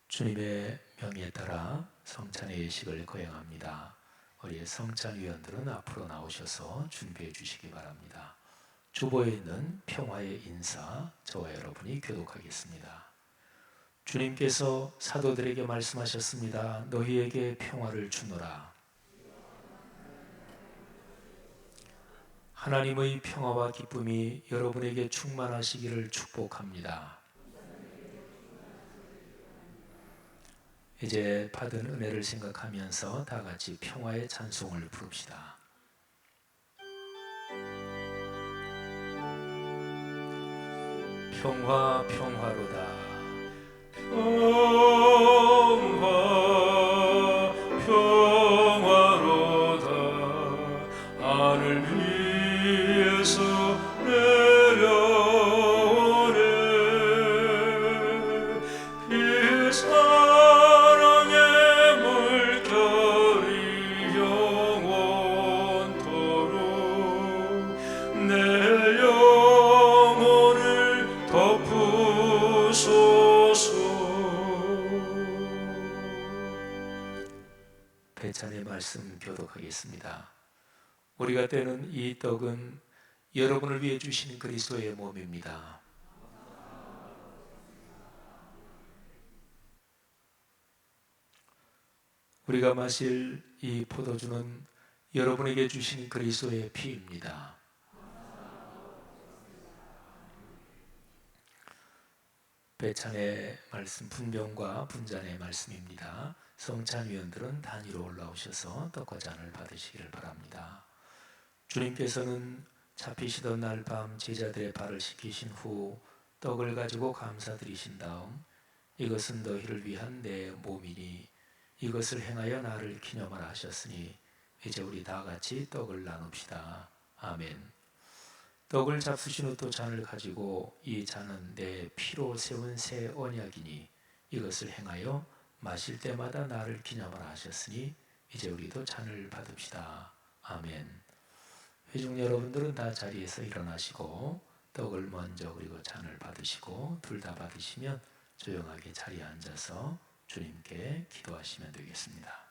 주님의 명에 따라 성찬의 예식을 거행합니다. 우리 성찬위원들은 앞으로 나오셔서 준비해 주시기 바랍니다. 주보에 있는 평화의 인사, 저와 여러분이 교독하겠습니다. 주님께서 사도들에게 말씀하셨습니다. 너희에게 평화를 주노라. 하나님의 평화와 기쁨이 여러분에게 충만하시기를 축복합니다. 이제 받은 은혜를 생각하면서 다 같이 평화의 찬송을 부릅시다. 평화 평화로다. 평화 평화로다. 하늘 위에서 내려오네. 그 사랑의 물결이 영원토록 내 영혼을 덮으소서. 배찬의 말씀 교독하겠습니다. 우리가 떼는 이 떡은 여러분을 위해 주신 그리스도의 몸입니다. 우리가 마실 이 포도주는 여러분에게 주신 그리스도의 피입니다. 배찬의 말씀, 분병과 분잔의 말씀입니다. 성찬위원들은 단위로 올라오셔서 떡과 잔을 받으시기를 바랍니다. 주님께서는 잡히시던 날 밤 제자들의 발을 씻기신 후 떡을 가지고 감사드리신 다음 이것은 너희를 위한 내 몸이니 이것을 행하여 나를 기념하라 하셨으니 이제 우리 다 같이 떡을 나눕시다. 아멘. 떡을 잡수신 후 또 잔을 가지고 이 잔은 내 피로 세운 새 언약이니 이것을 행하여 마실 때마다 나를 기념하라 하셨으니 이제 우리도 잔을 받읍시다. 아멘. 회중 여러분들은 다 자리에서 일어나시고 떡을 먼저 그리고 잔을 받으시고 둘 다 받으시면 조용하게 자리에 앉아서 주님께 기도하시면 되겠습니다.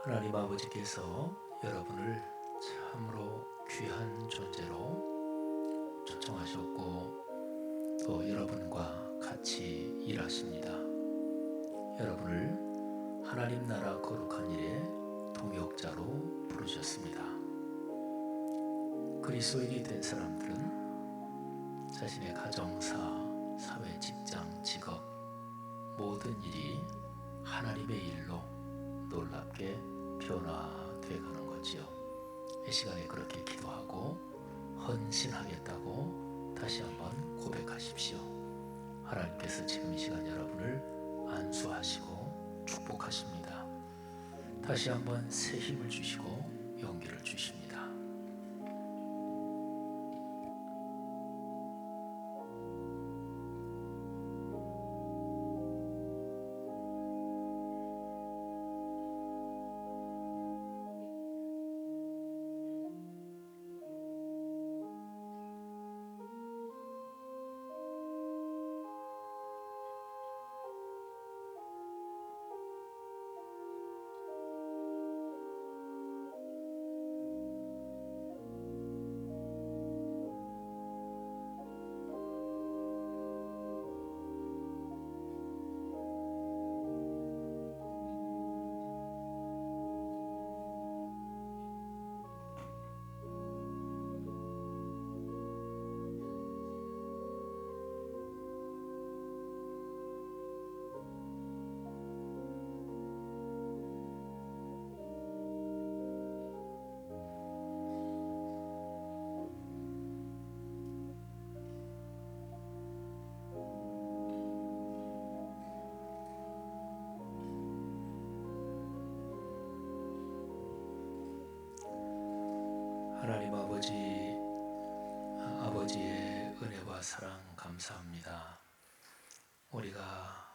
하나님 아버지께서 여러분을 참으로 귀한 존재로 초청하셨고 또 여러분과 같이 일하십니다. 여러분을 하나님 나라 거룩한 일에 동역자로 부르셨습니다. 그리스도인이 된 사람들은 자신의 가정사, 사회, 직장, 직업 모든 일이 하나님의 일로 놀랍게 변화돼 가는 거지요. 이 시간에 그렇게 기도하고 헌신하겠다고 다시 한번 고백하십시오. 하나님께서 지금 이 시간 여러분을 안수하시고 축복하십니다. 다시 한번 새 힘을 주시고 용기를 주십니다. 하나님 아버지의 은혜와 사랑 감사합니다. 우리가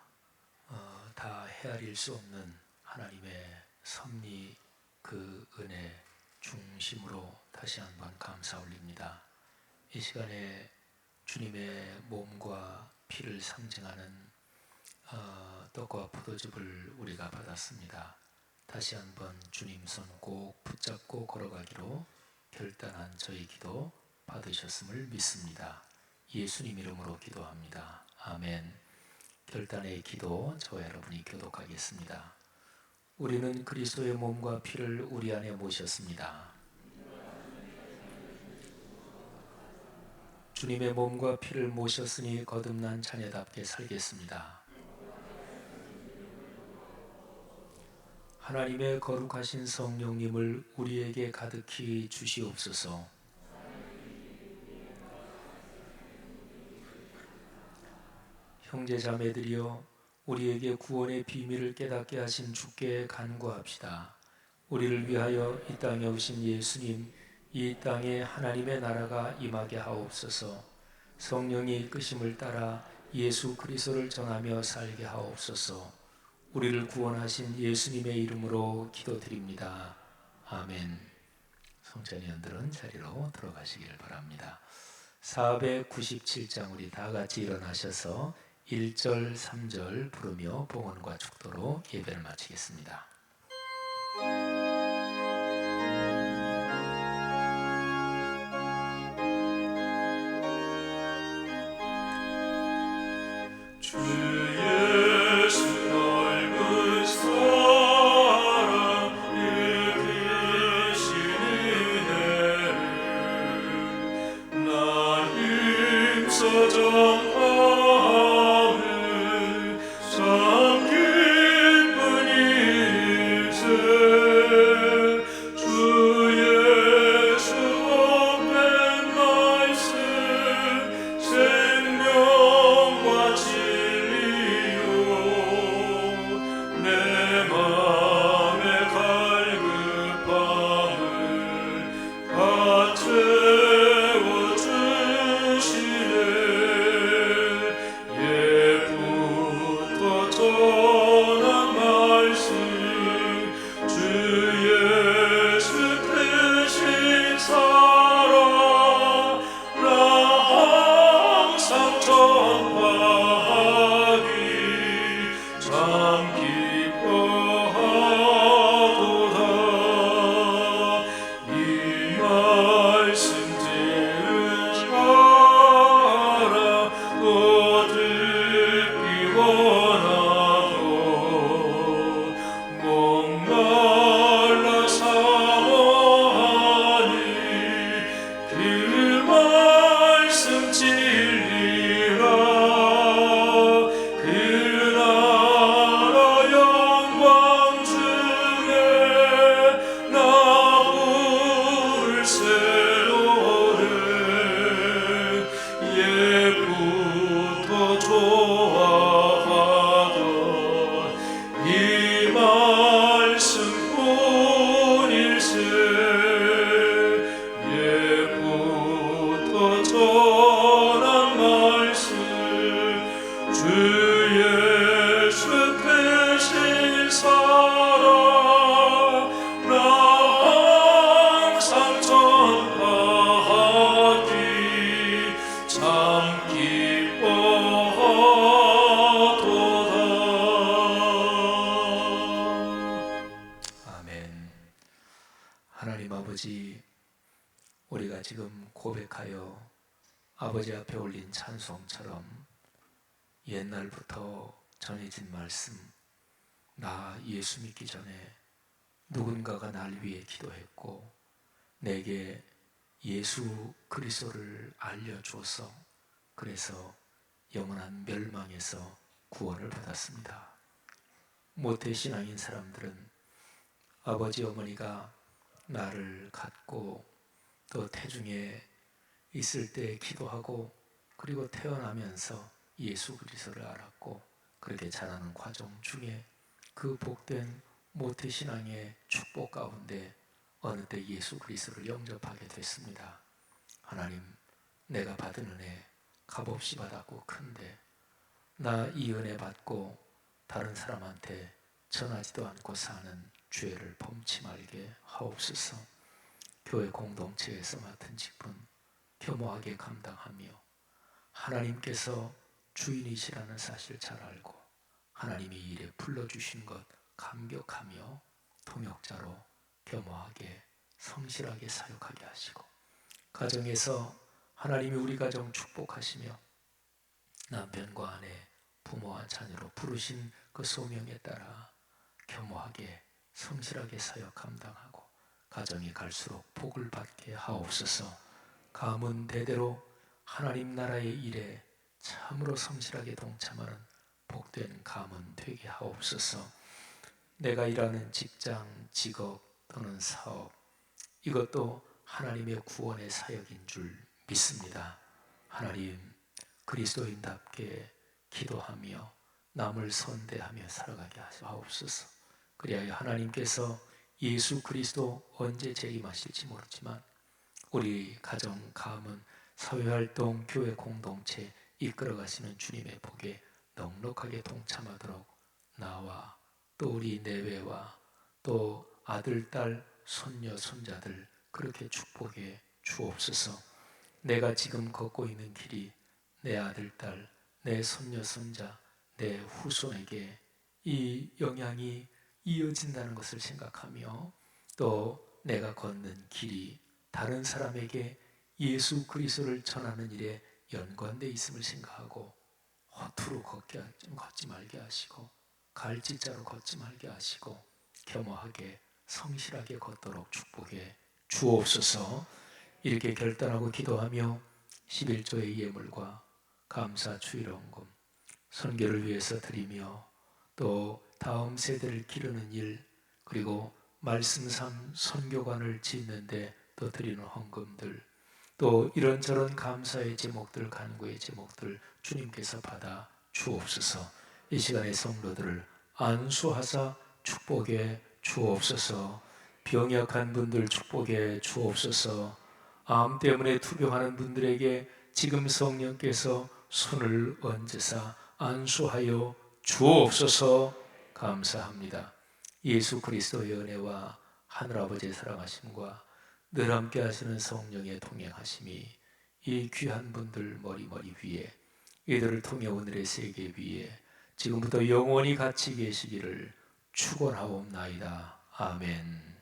헤아릴 수 없는 하나님의 섭리, 그 은혜 중심으로 다시 한번 감사 올립니다. 이 시간에 주님의 몸과 피를 상징하는 떡과 포도즙을 우리가 받았습니다. 다시 한번 주님 손 꼭 붙잡고 걸어가기로 결단한 저희 기도 받으셨음을 믿습니다. 예수님 이름으로 기도합니다. 아멘. 결단의 기도 저와 여러분이 교독하겠습니다. 우리는 그리스도의 몸과 피를 우리 안에 모셨습니다. 주님의 몸과 피를 모셨으니 거듭난 자녀답게 살겠습니다. 하나님의 거룩하신 성령님을 우리에게 가득히 주시옵소서. 형제 자매들이여, 우리에게 구원의 비밀을 깨닫게 하신 주께 간구합시다. 우리를 위하여 이 땅에 오신 예수님, 이 땅에 하나님의 나라가 임하게 하옵소서. 성령이 이끄심을 따라 예수 그리스도를 전하며 살게 하옵소서. 우리를 구원하신 예수님의 이름으로 기도드립니다. 아멘. 성자녀들은 자리로 들어가시길 바랍니다. 497장 우리 다 같이 일어나셔서 1절, 3절 부르며 봉헌과 축도로 예배를 마치겠습니다. 주 예수 넓은 사랑 일으키신 은혜를 나 힘써 전함을 참 기쁜 일세. 주 예수 복된 말씀 생명과 진리요 내 맘의 갈급함을 다 채워주시네. 예부터 전한 말씀 주 예수 크신 사랑 나 항상 전하기 참 기뻐하도다. 이 말씀 들으라 또 듣기 원하고 목말라 사모하니 그 말씀 진리라. 그 나라 영광 중에 나 부를 새로운 예부터 좋아하던 이 말씀뿐일세. 예부터 전한 말씀 주 예수 크신 사랑 나 항상 전하기 참 기뻐하도다. 아멘. 하나님 아버지, 우리가 지금 고백하여 아버지 앞에 올린 찬송처럼 옛날부터 전해진 말씀, 나 예수 믿기 전에 누군가가 날 위해 기도했고 내게 예수 그리스도를 알려주어서 그래서 영원한 멸망에서 구원을 받았습니다. 모태신앙인 사람들은 아버지 어머니가 나를 갖고 또 태중에 있을 때 기도하고 그리고 태어나면서 예수 그리스도를 알았고 그렇게 자라는 과정 중에 그 복된 모태신앙의 축복 가운데 어느 때 예수 그리스도를 영접하게 됐습니다. 하나님, 내가 받은 은혜 값없이 받았고 큰데 나 이 은혜 받고 다른 사람한테 전하지도 않고 사는 죄를 범치 말게 하옵소서. 교회 공동체에서 맡은 직분 겸허하게 감당하며 하나님께서 주인이시라는 사실 잘 알고 하나님이 이 일에 불러주신 것 감격하며 통역자로 겸허하게 성실하게 사역하게 하시고, 가정에서 하나님이 우리 가정 축복하시며 남편과 아내, 부모와 자녀로 부르신 그 소명에 따라 겸허하게 성실하게 사역 감당하고 가정이 갈수록 복을 받게 하옵소서. 가문 대대로 하나님 나라의 일에 참으로 성실하게 동참하는 복된 가문 되게 하옵소서. 내가 일하는 직장, 직업 또는 사업, 이것도 하나님의 구원의 사역인 줄 믿습니다. 하나님, 그리스도인답게 기도하며 남을 선대하며 살아가게 하옵소서. 그리하여 하나님께서 예수 그리스도 언제 재림하실지 모르지만 우리 가정, 가문, 사회활동, 교회 공동체 이끌어가시는 주님의 복에 넉넉하게 동참하도록 나와 또 우리 내외와 또 아들, 딸, 손녀, 손자들 그렇게 축복해 주옵소서. 내가 지금 걷고 있는 길이 내 아들, 딸, 내 손녀, 손자, 내 후손에게 이 영향이 이어진다는 것을 생각하며 또 내가 걷는 길이 다른 사람에게 예수 그리스도를 전하는 일에 연관되어 있음을 생각하고 허투루 걷지 말게 하시고 갈짓자로 걷지 말게 하시고 겸허하게 성실하게 걷도록 축복해 주옵소서. 이렇게 결단하고 기도하며 11조의 예물과 감사 주일원금 선교를 위해서 드리며 또 다음 세대를 기르는 일, 그리고 말씀삼 선교관을 짓는데 또 드리는 헌금들, 또 이런저런 감사의 제목들, 간구의 제목들 주님께서 받아 주옵소서. 이 시간에 성도들을 안수하사 축복해 주옵소서. 병약한 분들 축복해 주옵소서. 암 때문에 투병하는 분들에게 지금 성령께서 손을 얹으사 안수하여 주옵소서. 감사합니다. 예수 그리스도의 은혜와 하늘아버지의 사랑하심과 늘 함께 하시는 성령의 동행하심이 이 귀한 분들 머리 위에, 이들을 통해 오늘의 세계 위에 지금부터 영원히 같이 계시기를 축원하옵나이다. 아멘.